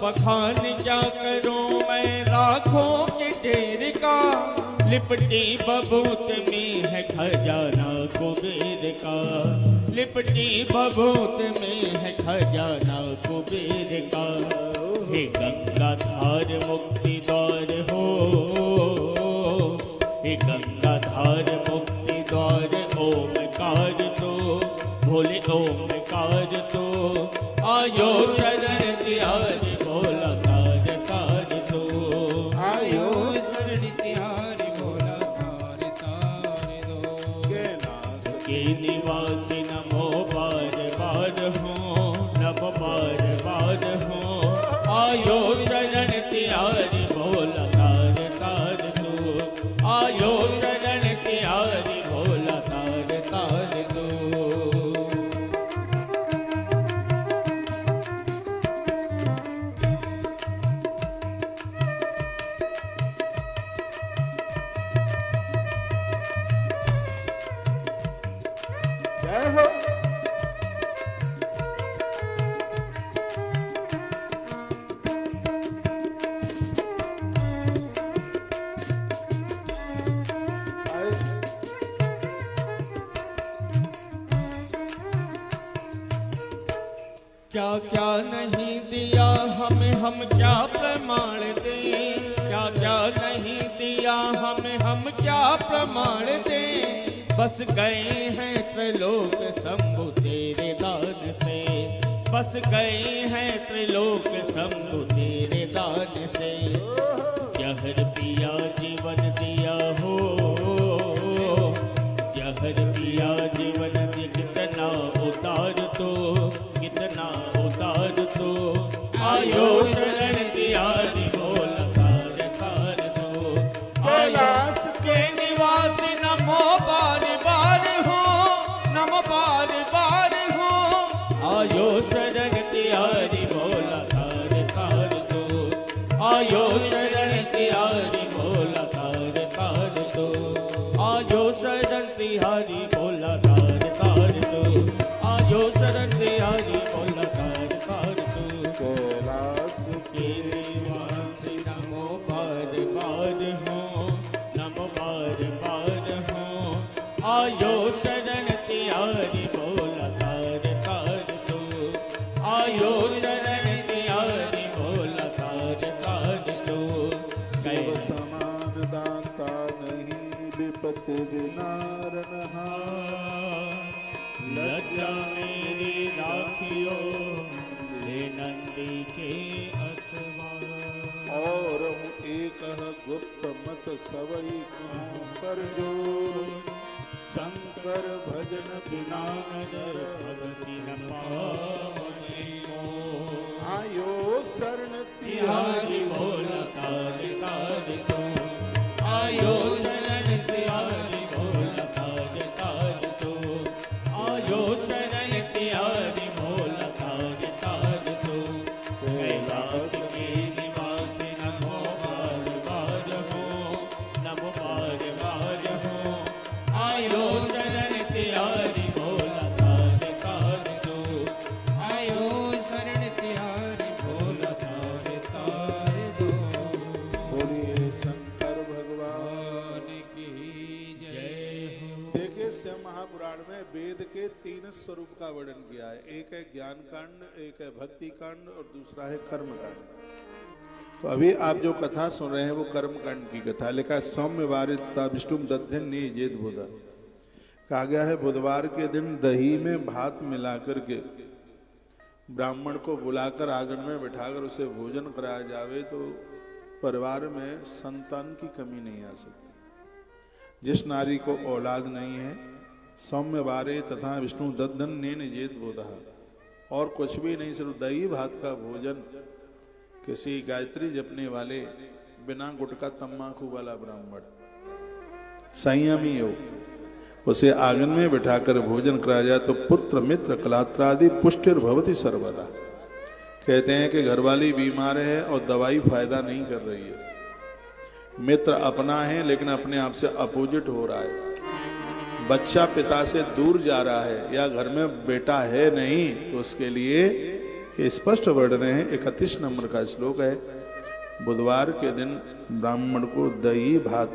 बखान क्या करूं मैं राखों के ढेर का। लिपटी बबूत में है खजाना कुबेर का, लिपटी बबूत में है खजाना कुबेर का। हे गंगाधार मुक्ति द्वार हो, हे गंगाधार मुक्ति द्वार ओमकार तो, भोले ओमकार तो, आयो शरण तिहारी भोला कार कार तो, आयो शरण तिहारी भोला कार तार दो। के निवासी नमो बार बार हो, नमो बार बार हो, आयो शरण तिहारी भोला कार कार तो, आयो शरण तिहारी भोला कार कार तो। जय हो। क्या क्या नहीं दिया हमें, हम क्या प्रमाण दें, क्या क्या नहीं दिया हमें, हम क्या प्रमाण दें। बस गए हैं त्रिलोक शंभु तेरे दान से, बस गए हैं त्रिलोक शंभु तेरे दान से। जहर पिया जीवन दिया हो, जहर पिया जीवन कितना उतार तो, कितना उतार तो, आयो शरण तिहारी भोला कार कार तो, कैलाश के निवासी नमो बार बार हो, नमो बार बार हो, आयो शरण तिहारी भोला कार कार तो, आयो शरण तिहारी भोला कार कार तो, आयो शरण तिहारी भोला कार कार तो, आयो शरण तिहारी भोला कार कार तो। कैलाश के निवासी नमो बार बार हो, नमो बार बार हो, आयो शरण तिहारी भोला कार कार तो, आयो शरण तिहारी भोला कार कार तो। शिव समान दाता नहीं, विपत्ति विनारण लज्जा मेरी राखियो, हे नंदी के असवार। और एक गुप्त मत सवई कर जोर, शंकर भजन बिना नगर भगति न पावने मोर। आयो शरण तिहारी भोला कार कार तो, आयो शरण तिहारी भोला कार कार तो, आयो शरण तिहारी भोला कार कार तो। कैलाश के निवासी नमो बार बार हो, नमो बार बार हो, आयो शरण तिहारी भोला कार कार तो, आयो शरण तिहारी भोला कार तार दो। बोलिए शंकर भगवान की जय हो। देखिए शिव महापुराण में वेद के 3 स्वरूप का वर्णन किया है। एक है ज्ञान कांड, एक है भक्ति कांड और दूसरा है कर्म कांड। तो अभी आप जो कथा सुन रहे हैं वो कर्म कांड की कथा है। लिखा है सौम्य वारित तथा विष्णु दध्यन निजेत बोधा। कहा गया है बुधवार के दिन दही में भात मिला करके ब्राह्मण को बुलाकर आंगन में बिठाकर उसे भोजन कराया जावे तो परिवार में संतान की कमी नहीं आ सकती। जिस नारी को औलाद नहीं है, सौम्य वारे तथा विष्णु दद्धन ने निजेत बोधा, और कुछ भी नहीं, सिर्फ दही भात का भोजन किसी गायत्री जपने वाले, बिना गुटखा तम्बाकू वाला ब्राह्मण संयमी हो, उसे आंगन में बिठाकर भोजन कराया जाए तो पुत्र मित्र कलात्रादि पुष्टिर भवति सर्वदा। कहते हैं कि घरवाली बीमार है और दवाई फायदा नहीं कर रही है, मित्र अपना है लेकिन अपने आप से अपोजिट हो रहा है, बच्चा पिता से दूर जा रहा है, या घर में बेटा है नहीं, तो उसके लिए स्पष्ट वर्णन है। 31 नंबर का श्लोक है। बुधवार के दिन ब्राह्मण को दही भात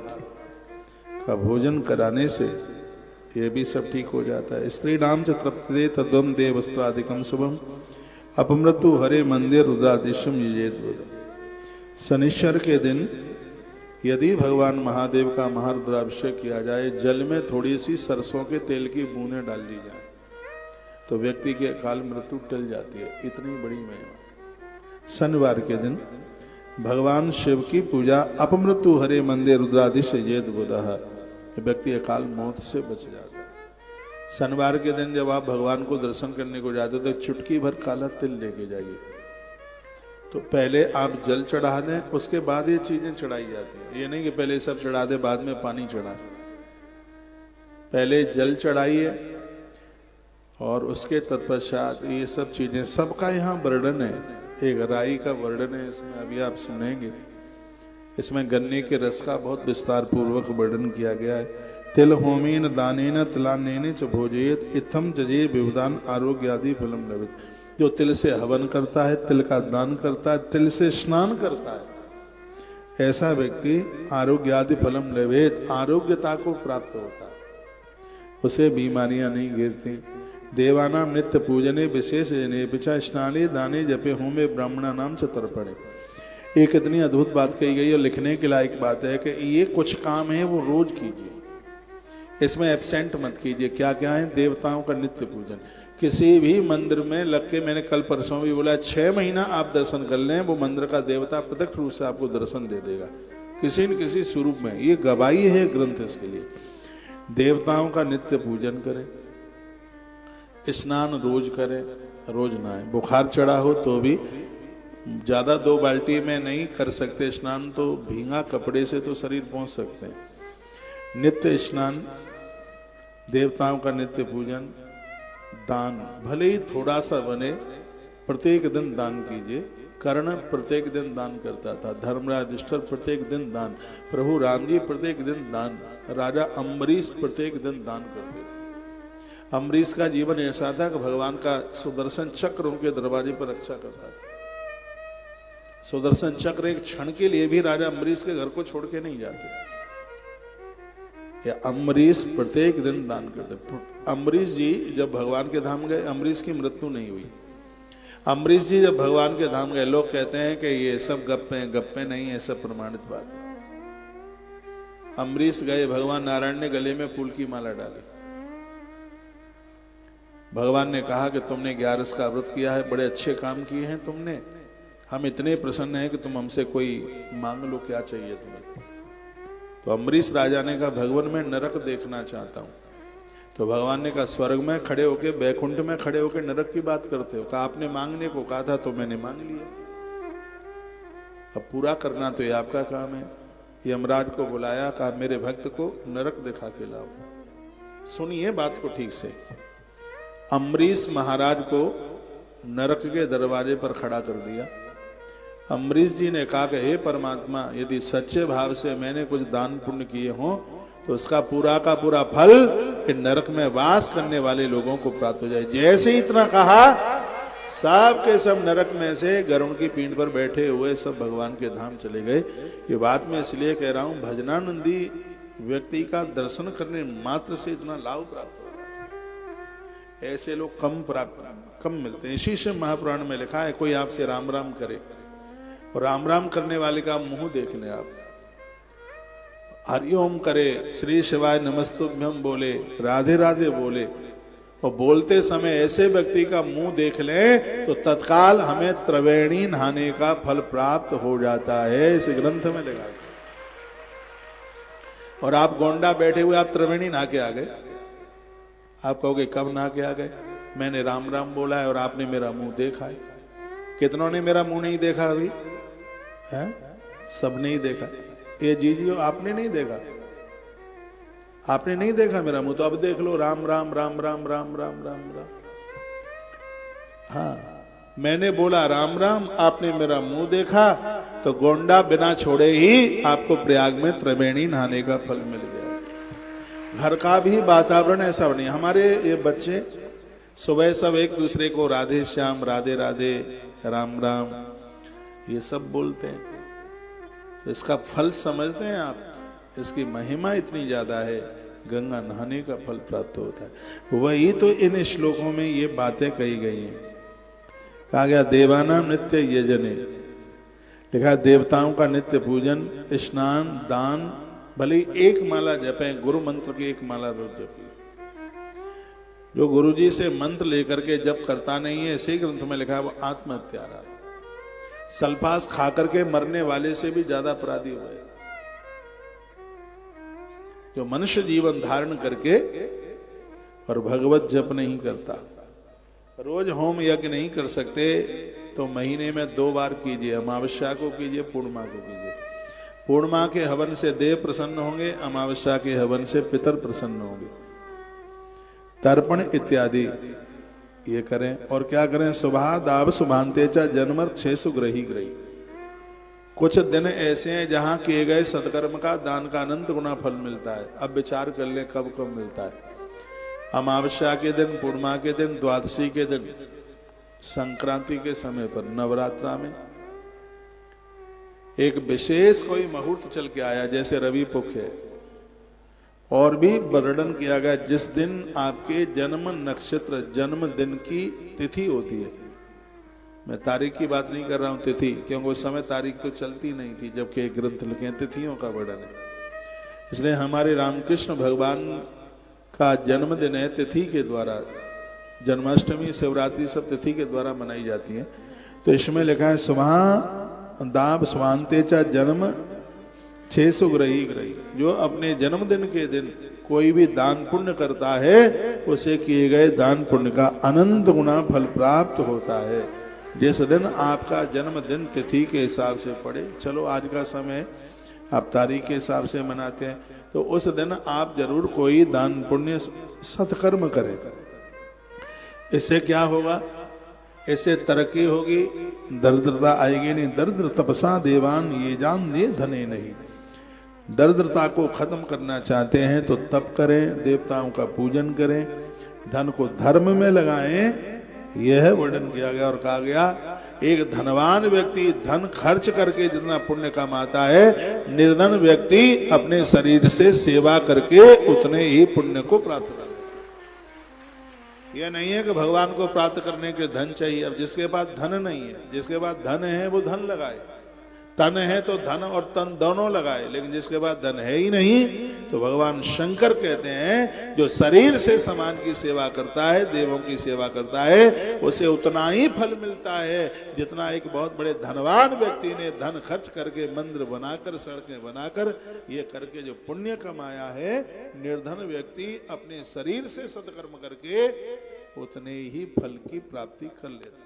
का भोजन कराने से ये भी सब ठीक हो जाता है। स्त्री नाम च तृप्ते तद्वम दे वस्त्रादिकम शुभम अपमृत्यु हरे मंदिर रुद्रादिशम यजेत। शनिश्चर के दिन यदि भगवान महादेव का महारुद्राभिषेक किया जाए, जल में थोड़ी सी सरसों के तेल की बूंदें डाल दी जाए तो व्यक्ति की अकाल मृत्यु टल जाती है। इतनी बड़ी महिमा। शनिवार के दिन भगवान शिव की पूजा अपमृत्यु हरे मंदिर रुद्रादिश येद बुधः, व्यक्ति अकाल मौत से बच जाता है। शनिवार के दिन जब आप भगवान को दर्शन करने को जाते हो तो चुटकी भर काला तिल लेके जाइए। तो पहले आप जल चढ़ा दें, उसके बाद ये चीजें चढ़ाई जाती हैं। ये नहीं कि पहले सब चढ़ा दे बाद में पानी चढ़ाए। पहले जल चढ़ाइए और उसके तत्पश्चात ये सब चीजें, सबका यहाँ वर्णन है। एक राई का वर्णन है इसमें, अभी आप सुनेंगे। इसमें गन्ने के रस का बहुत विस्तार पूर्वक वर्णन किया गया है। तिल होमेन दानेन तिलानेन च भोजेत इत्थम जजे विवदान आरोग्य आदि फलम लभित। जो तिल से हवन करता है, तिल का दान करता है, तिल से स्नान करता है, ऐसा व्यक्ति आरोग्य आदि फलम लभित, आरोग्यता को प्राप्त होता है, उसे बीमारियां नहीं घेरती। देवानाम नित्य पूजने विशेष जने पिछा स्नाने दाने जपे होमे ब्राह्मणा नाम च तर्पणे। एक इतनी अद्भुत बात कही गई और लिखने के लायक बात है कि ये कुछ काम है वो रोज कीजिए, इसमें एब्सेंट मत कीजिए। क्या क्या है? देवताओं का नित्य पूजन। किसी भी मंदिर में लग के, मैंने कल परसों भी बोला, 6 महीना आप दर्शन कर लें, वो मंदिर का देवता प्रत्यक्ष रूप से आपको दर्शन दे देगा किसी न किसी स्वरूप में। ये गवाही है ग्रंथ इसके लिए। देवताओं का नित्य पूजन करें, स्नान रोज करें, रोज नहाएं। बुखार चढ़ा हो तो भी ज्यादा 2 बाल्टी में नहीं कर सकते स्नान, तो भींगा कपड़े से तो शरीर पहुंच सकते हैं। नित्य स्नान, देवताओं का नित्य पूजन, दान भले ही थोड़ा सा बने, प्रत्येक दिन दान कीजिए। कर्ण प्रत्येक दिन दान करता था, धर्मराज युधिष्ठिर प्रत्येक दिन दान, प्रभु राम जी प्रत्येक दिन दान, राजा अम्बरीश प्रत्येक दिन दान करते थे। अम्बरीश का जीवन ऐसा था कि भगवान का सुदर्शन चक्र उनके दरवाजे पर रक्षा करता था। सुदर्शन चक्र एक क्षण के लिए भी राजा अम्बरीश के घर को छोड़ के नहीं जाते। या अम्बरीश प्रत्येक दिन दान करते। अम्बरीश जी जब भगवान के धाम गए, अम्बरीश की मृत्यु नहीं हुई। अम्बरीश जी जब भगवान के धाम गए, लोग कहते हैं कि ये सब गप्पे नहीं है, सब प्रमाणित बात है। अम्बरीश गए, भगवान नारायण ने गले में फूल की माला डाली। भगवान ने कहा कि तुमने 11 का व्रत किया है, बड़े अच्छे काम किए हैं तुमने, हम इतने प्रसन्न हैं कि तुम हमसे कोई मांग लो, क्या चाहिए तुम्हें। तो अम्बरीश राजा ने कहा, भगवान मैं नरक देखना चाहता हूं। तो भगवान ने कहा, स्वर्ग में खड़े होके, बैकुंठ में खड़े होके नरक की बात करते हो? कहा, आपने मांगने को कहा था तो मैंने मांग लिया, अब पूरा करना तो ये आपका काम है। यमराज को बुलाया, कहा मेरे भक्त को नरक दिखा के लाओ। सुनिए बात को ठीक से। अम्बरीश महाराज को नरक के दरवाजे पर खड़ा कर दिया। अम्बरीश जी ने कहा कि हे परमात्मा, यदि सच्चे भाव से मैंने कुछ दान पुण्य किए हों तो उसका पूरा का पूरा फल इन नरक में वास करने वाले लोगों को प्राप्त हो जाए। जैसे ही इतना कहा, सब के सब नरक में से गरुड़ की पीठ पर बैठे हुए सब भगवान के धाम चले गए। ये बात मैं इसलिए कह रहा हूं, भजनानंदी व्यक्ति का दर्शन करने मात्र से इतना लाभ प्राप्त होगा। ऐसे लोग कम मिलते हैं। इसी से महापुराण में लिखा है, कोई आपसे राम राम करे और राम राम करने वाले का मुंह देख ले आप, हरिओम करे, श्री शिवाय नमस्तुभ्यम बोले, राधे राधे बोले, और बोलते समय ऐसे व्यक्ति का मुंह देख ले तो तत्काल हमें त्रिवेणी नहाने का फल प्राप्त हो जाता है। इस ग्रंथ में लिखा है। और आप गोंडा बैठे हुए, आप त्रिवेणी नहा के आ गए। आप कहोगे कब नहा के आ गए? मैंने राम राम बोला है और आपने मेरा मुंह देखा है। कितनों ने मेरा मुंह नहीं देखा अभी है? सब नहीं देखा। ये जीजियो, आपने नहीं देखा, आपने नहीं देखा मेरा मुंह, तो अब देख लो। राम राम राम राम राम राम राम राम। हाँ, मैंने बोला राम राम, आपने मेरा मुंह देखा, तो गोंडा बिना छोड़े ही आपको प्रयाग में त्रिवेणी नहाने का फल मिल गया। घर का भी वातावरण ऐसा नहीं। हमारे ये बच्चे सुबह सब एक दूसरे को राधे श्याम, राधे राधे, राम राम ये सब बोलते हैं। तो इसका फल समझते हैं आप? इसकी महिमा इतनी ज्यादा है, गंगा नहाने का फल प्राप्त होता है। वही तो इन श्लोकों में ये बातें कही गई हैं। कहा गया देवानाम नित्य यजने, लिखा देवताओं का नित्य पूजन, स्नान, दान, भले एक माला जपें, गुरु मंत्र की एक माला रोज जपें। जो गुरुजी से मंत्र लेकर के जप करता नहीं है, इसी ग्रंथ में लिखा है, वो आत्महत्यारा, सल्फास खा करके मरने वाले से भी ज्यादा अपराधी हुए। जो मनुष्य जीवन धारण करके और भगवत जप नहीं करता, रोज होम यज्ञ नहीं कर सकते, तो महीने में 2 बार कीजिए, अमावस्या को कीजिए, पूर्णिमा को कीजिए। पूर्णिमा के हवन से देव प्रसन्न होंगे, अमावस्या के हवन से पितर प्रसन्न होंगे। तर्पण इत्यादि ये करें। और क्या करें, सुबह दाव सुभानते चा जन्मर 600 ग्रही ग्रही। कुछ दिन ऐसे हैं जहां किए गए सत्कर्म का दान का अनंत गुना फल मिलता है। अब विचार कर ले कब कब मिलता है। अमावस्या के दिन, पूर्णिमा के दिन, द्वादशी के दिन, संक्रांति के समय पर, नवरात्रा में एक विशेष कोई मुहूर्त चल के आया, जैसे रवि पक्ष है। और भी वर्णन किया गया जिस दिन आपके जन्म नक्षत्र, जन्म दिन की तिथि होती है। मैं तारीख की बात नहीं कर रहा हूं, तिथि, क्योंकि उस समय तारीख तो चलती नहीं थी, जबकि ग्रंथ लिखे हैं, तिथियों का वर्णन है। इसलिए हमारे रामकृष्ण भगवान का जन्मदिन है तिथि के द्वारा। जन्माष्टमी, शिवरात्रि सब तिथि के द्वारा मनाई जाती है। तो इसमें लिखा है सुबह दाब स्वांते चा जन्म 600 ग्रही ग्रही। जो अपने जन्मदिन के दिन कोई भी दान पुण्य करता है, उसे किए गए दान पुण्य का अनंत गुना फल प्राप्त होता है। जिस दिन आपका जन्मदिन तिथि के हिसाब से पड़े, चलो आज का समय आप तारीख के हिसाब से मनाते हैं, तो उस दिन आप जरूर कोई दान पुण्य सत्कर्म करें। इससे क्या होगा, इससे तरक्की होगी, दरिद्रता आएगी नहीं। दरिद्र तपसा देवान ये जान दे धने नहीं। दरिद्रता को खत्म करना चाहते हैं तो तप करें, देवताओं का पूजन करें, धन को धर्म में लगाएं। यह वर्णन किया गया और कहा गया एक धनवान व्यक्ति धन खर्च करके जितना पुण्य कमाता है, निर्धन व्यक्ति अपने शरीर से सेवा करके उतने ही पुण्य को प्राप्त करता है। यह नहीं है कि भगवान को प्राप्त करने के धन चाहिए। अब जिसके पास धन नहीं है, जिसके पास धन है वो धन लगाए, तन है तो धन और तन दोनों लगाए, लेकिन जिसके पास धन है ही नहीं, तो भगवान शंकर कहते हैं जो शरीर से समाज की सेवा करता है, देवों की सेवा करता है, उसे उतना ही फल मिलता है जितना एक बहुत बड़े धनवान व्यक्ति ने धन खर्च करके, मंदिर बनाकर, सड़कें बनाकर, ये करके जो पुण्य कमाया है, निर्धन व्यक्ति अपने शरीर से सत्कर्म करके उतने ही फल की प्राप्ति कर लेता है।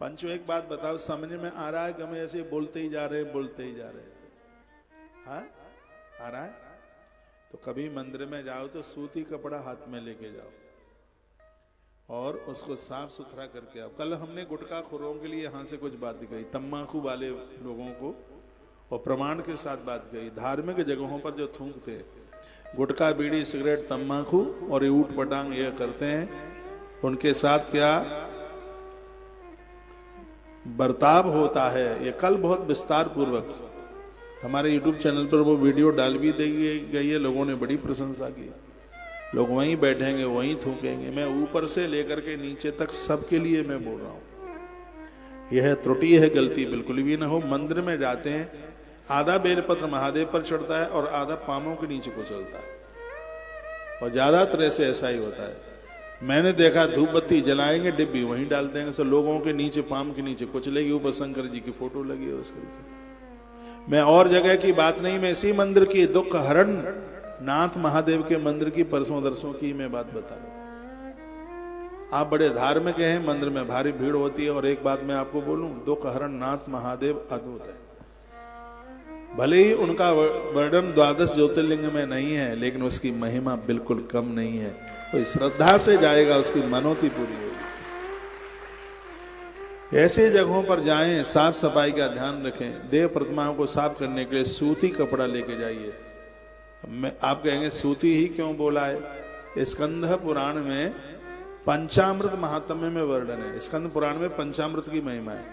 पंचो एक बात बताओ, समझ में आ रहा है कि हम ऐसे बोलते ही जा रहे हैं, बोलते ही जा रहे हैं? हाँ, आ रहा है? तो कभी मंदिर में जाओ तो सूती कपड़ा हाथ में लेके जाओ और उसको साफ सुथरा करके आओ। कल हमने गुटखा खोरों के लिए यहां से कुछ बात कही, तम्बाकू वाले लोगों को, और प्रमाण के साथ बात कही। धार्मिक जगहों पर जो थूकते, गुटखा, बीड़ी, सिगरेट, तम्बाकू और ये ऊट पटांग ये करते हैं, उनके साथ क्या बर्ताव होता है, ये कल बहुत विस्तार पूर्वक हमारे YouTube चैनल पर वो वीडियो डाल भी दी गई है। लोगों ने बड़ी प्रशंसा की। लोग वहीं बैठेंगे, वहीं थूकेंगे। मैं ऊपर से लेकर के नीचे तक सबके लिए मैं बोल रहा हूँ, यह त्रुटि है, गलती बिल्कुल भी ना हो। मंदिर में जाते हैं, आधा बेलपत्र महादेव पर चढ़ता है और आधा पामों के नीचे को चलता है, और ज्यादातर ऐसे ऐसा ही होता है। मैंने देखा धूप बत्ती जलाएंगे, डिब्बी वहीं डाल देंगे, सब लोगों के नीचे, पाम के नीचे कुछ लगी, ऊपर शंकर जी की फोटो लगी है उसके ऊपर। मैं और जगह की बात नहीं, मैं इसी मंदिर की दुख हरण नाथ महादेव के मंदिर की परसों दरसों की मैं बात बता रहा। आप बड़े धार्मिक हैं, मंदिर में भारी भीड़ होती है, और एक बात मैं आपको बोलूं, दुख हरण नाथ महादेव अद्भुत है। भले ही उनका वर्णन 12 ज्योतिर्लिंग में नहीं है, लेकिन उसकी महिमा बिल्कुल कम नहीं है। कोई श्रद्धा से जाएगा, उसकी मनोती पूरी होगी। ऐसे जगहों पर जाएं, साफ सफाई का ध्यान रखें। देव प्रतिमाओं को साफ करने के लिए सूती कपड़ा लेके जाइए। मैं आप कहेंगे सूती ही क्यों बोला है? स्कंद पुराण में पंचामृत महात्म्य में वर्णन है। स्कंद पुराण में पंचामृत की महिमा है।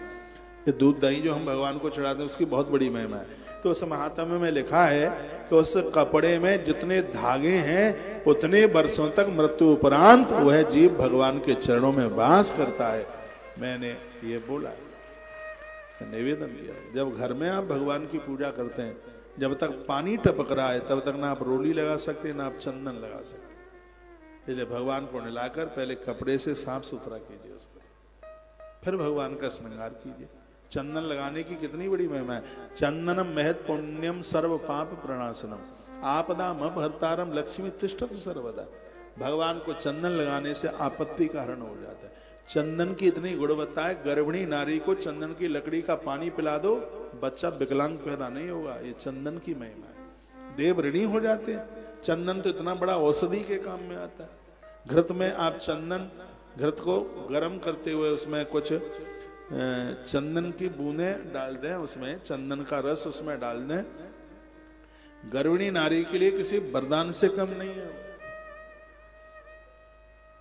ये दूध दही जो हम भगवान को चढ़ाते हैं उसकी बहुत बड़ी महिमा है। तो उस महात्म्य में लिखा है कि उस कपड़े में जितने धागे हैं उतने वर्षों तक मृत्यु उपरांत वह जीव भगवान के चरणों में वास करता है। मैंने ये बोला, निवेदन किया। जब घर में आप भगवान की पूजा करते हैं, जब तक पानी टपक रहा है तब तक ना आप रोली लगा सकते ना आप चंदन लगा सकते। इसलिए भगवान को नहलाकर पहले कपड़े से साफ सुथरा कीजिए उसको, फिर भगवान का श्रृंगार कीजिए। चंदन लगाने की कितनी बड़ी महिमा है। चंदनम महत पुण्यम सर्व पाप प्रणाशनम आपदाम अपहर्तारम लक्ष्मी तिष्ठत सर्वदा। भगवान को चंदन लगाने से आपत्ति का हरण हो जाता है। चंदन की इतनी गुणवत्ता है, गर्भिणी नारी को चंदन की लकड़ी का पानी पिला दो, बच्चा विकलांग पैदा नहीं होगा। ये चंदन की महिमा है। देव ऋणी हो जाते हैं। चंदन तो इतना बड़ा औषधि के काम में आता है। घृत में आप चंदन, घृत को गर्म करते हुए उसमें कुछ चंदन की बूंदें डाल दें, उसमें चंदन का रस उसमें डाल दें, गर्भिणी नारी के लिए किसी वरदान से कम नहीं है।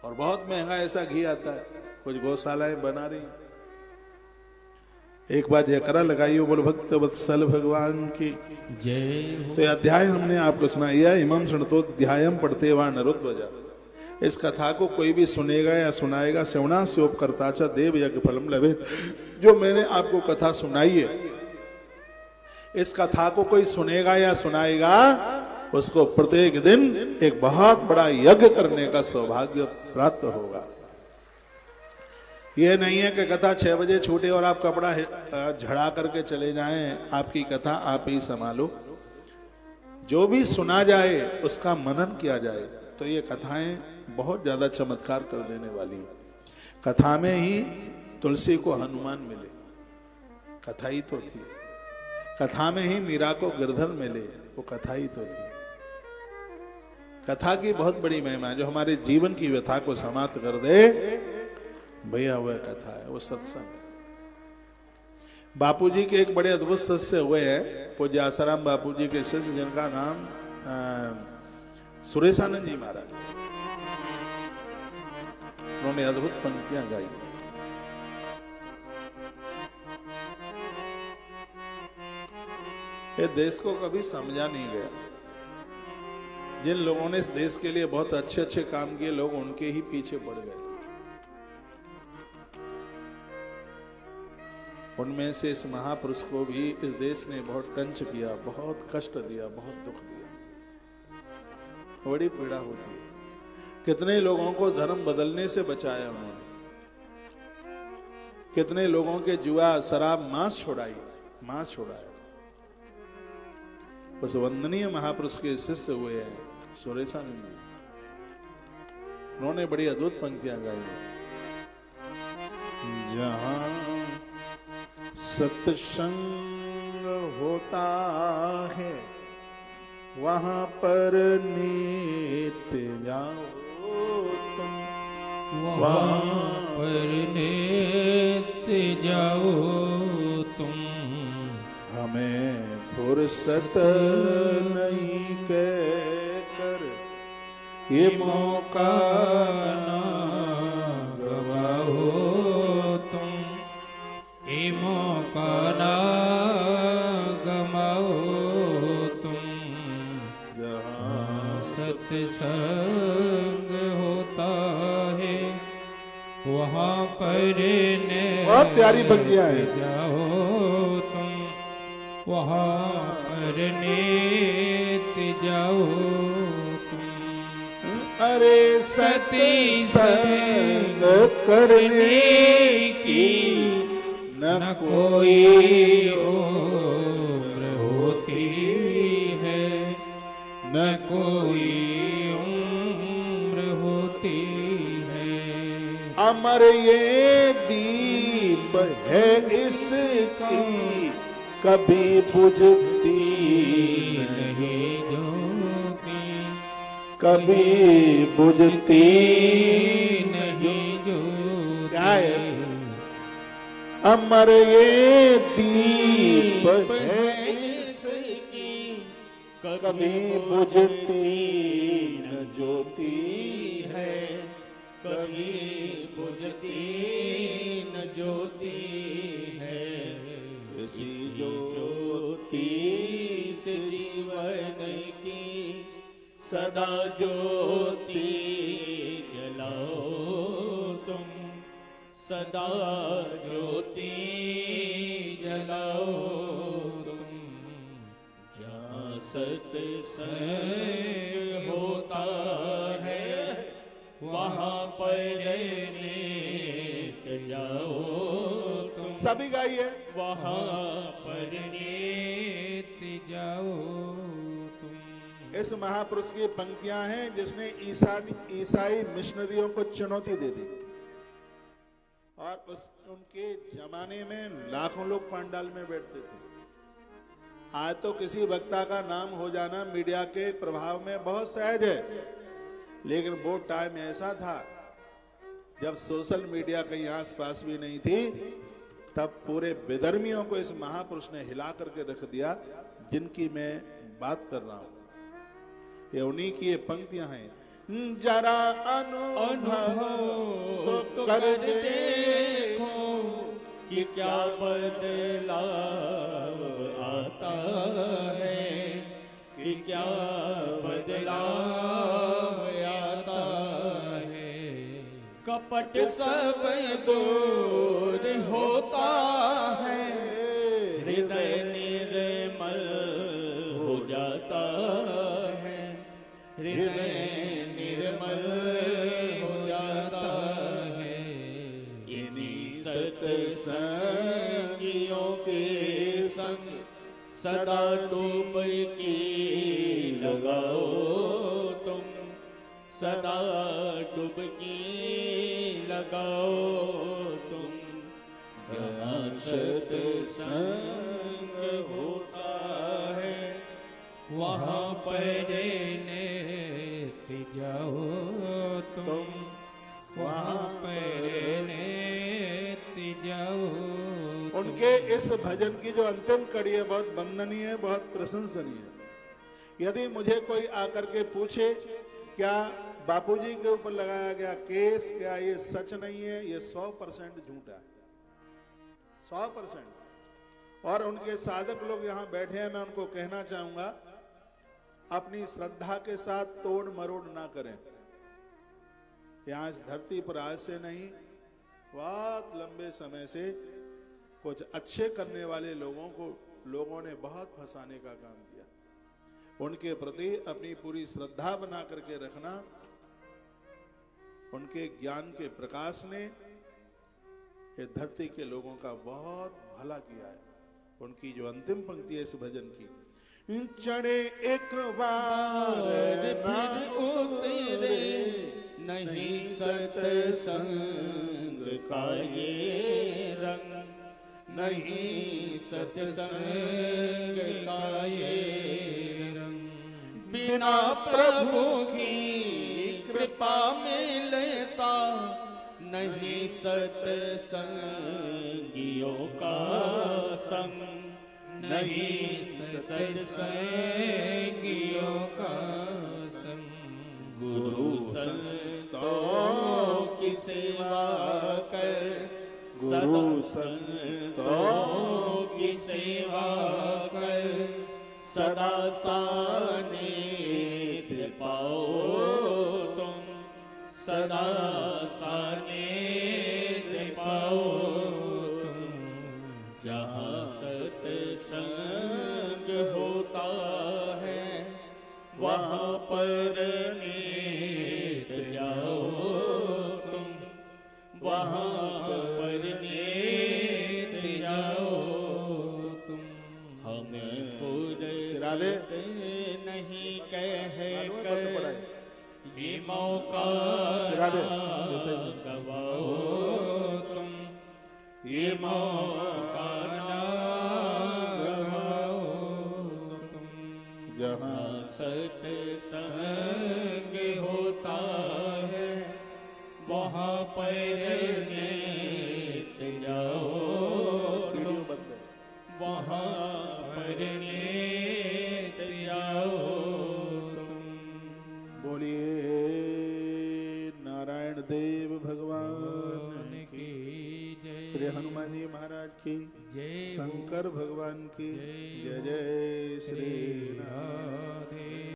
और बहुत महंगा ऐसा घी आता है, कुछ गौशालाएं बना रही। एक बार जयकारा लगाइए, बोल भक्त वत्सल भगवान की जय हो। तो अध्याय हमने आपको सुनाया, इमं शृणुतोऽध्यायं पढ़ते वा नरोध्वजा। इस कथा को कोई भी सुनेगा या सुनाएगा, श्रवणा स्योपकर्ता च देव यज्ञ फलम लभे। जो मैंने आपको कथा सुनाई है, इस कथा को कोई सुनेगा या सुनाएगा, उसको प्रत्येक दिन एक बहुत बड़ा यज्ञ करने का सौभाग्य प्राप्त होगा। यह नहीं है कि कथा 6 बजे छूटे और आप कपड़ा झड़ा करके चले जाएं, आपकी कथा आप ही संभालो। जो भी सुना जाए उसका मनन किया जाए, तो ये कथाएं बहुत ज्यादा चमत्कार कर देने वाली हैं। कथा में ही तुलसी को हनुमान मिले, कथा ही तो थी। कथा में ही मीरा को गिरधर मिले, वो कथा ही तो थी। कथा की बहुत बड़ी महिमा है, जो हमारे जीवन की व्यथा को समाप्त कर दे, भैया वह कथा है, वो सत्संग है। बापूजी के एक बड़े अद्भुत शिष्य हुए हैं, पूज्य आसाराम बापूजी के शिष्य, जिनका नाम सुरेशानंद जी महाराज। उन्होंने अद्भुत पंक्तियां गाई। ये देश को कभी समझा नहीं गया। जिन लोगों ने इस देश के लिए बहुत अच्छे अच्छे काम किए, लोग उनके ही पीछे पड़ गए। उनमें से इस महापुरुष को भी इस देश ने बहुत टंच किया, बहुत कष्ट दिया, बहुत दुख दिया, बड़ी पीड़ा होती है। कितने लोगों को धर्म बदलने से बचाया उन्होंने, कितने लोगों के जुआ शराब मांस छुड़ाया। उस वंदनीय महापुरुष के शिष्य हुए हैं सुरेशानंद जी। उन्होंने बड़ी अद्भुत पंक्तियां गाई। जहां सत्संग होता है वहां पर नित्य जाओ तुम, वहाँ पर नित्य जाओ तुम। हमें फुर्सत नहीं कहकर ये मौका ना गवाओ तुम, ये मौका ना गवाओ तुम। जहाँ सत्संग होता है वहाँ पर बहुत प्यारी पंक्तियां हैं। जाओ तुम, वहाँ पर नित्य जाओ तुम। अरे सती संग करने की न कोई उम्र होती है, न कोई उम्र होती है। अमर ये दीप है इसकी कभी बुझती नहीं ज्योति, कभी बुझती नहीं क्या है? ज्योति। अमर ये दीप है इसकी कभी बुझती न ज्योति है, कभी बुझती न ज्योति है। ऐसी ज्योति सदा ज्योति जलाओ तुम, सदा ज्योति जलाओ तुम। जहाँ सत्संग होता है वहाँ पर नित जाओ तुम, सभी गाइए। वहाँ पर नित जाओ तुम। इस महापुरुष की पंक्तियां हैं जिसने ईसाई मिशनरियों को चुनौती दे दी, और उनके जमाने में लाखों लोग पंडाल में बैठते थे। आज तो किसी वक्ता का नाम हो जाना मीडिया के प्रभाव में बहुत सहज है, लेकिन वो टाइम ऐसा था जब सोशल मीडिया कहीं आसपास भी नहीं थी, तब पूरे विधर्मियों को इस महापुरुष ने हिला करके रख दिया जिनकी मैं बात कर रहा हूं। ये उन्हीं की ये पंक्तियां हैं। जरा अनुभव तो कर देखो कि क्या बदलाव आता है, कि क्या बदलाव आता है। कपट सब दूर होता है, हृदय निर्मल हो जाता है, हृदय निर्मल हो जाता है। इन्हीं सत्संगियों के संग सदा डुबकी लगाओ तुम, सदा डुबकी लगाओ तुम। जहाँ सत्संग होता है वहाँ पर नित जाओ तुम, वहाँ पर नित जाओ। उनके इस भजन की जो अंतिम कड़ी है बहुत वंदनीय है, बहुत प्रशंसनीय है। यदि मुझे कोई आकर के पूछे क्या बापूजी के ऊपर लगाया गया केस क्या ये सच नहीं है, ये 100% झूठा है, 100%। और उनके साधक लोग यहाँ बैठे हैं, मैं उनको कहना चाहूंगा अपनी श्रद्धा के साथ तोड़ मरोड़ ना करें। यहाँ इस धरती पर आज से नहीं, बहुत लंबे समय से कुछ अच्छे करने वाले लोगों ने बहुत फंसाने का काम किया। उनके प्रति अपनी पूरी श्रद्धा बना करके रखना। उनके ज्ञान के प्रकाश ने ये धरती के लोगों का बहुत भला किया है। उनकी जो अंतिम पंक्ति है इस भजन की, चढ़े एक बार फिर उतरे नहीं सत्संग का ये रंग, नहीं सत्संग का ये रंग। बिना प्रभु की कृपा मिलता नहीं सत्संगियों का संग, नहीं सत्संगियों का संग। गुरु संतों की सेवा कर, गुरु संतों की सेवा कर, सदा सानिध्य पाओ तुम, सदा सानिध्य पाओ तुम। जहाँ सत्संग होता है वहाँ पर नित जाओ तुम, वहाँ पर नित जाओ तुम। हम फुर्सत नहीं कह कर ये मौका गवाओ तुम, ये मौका ना गवाओ तुम। जहाँ सत्संग होता है वहाँ पर नित जाओ तुम, वहाँ पर नित जाओ तुम। बोलिए नारायण देव भगवान की, श्री हनुमान जी महाराज की जय, शंकर भगवान की जय। जय श्री राम।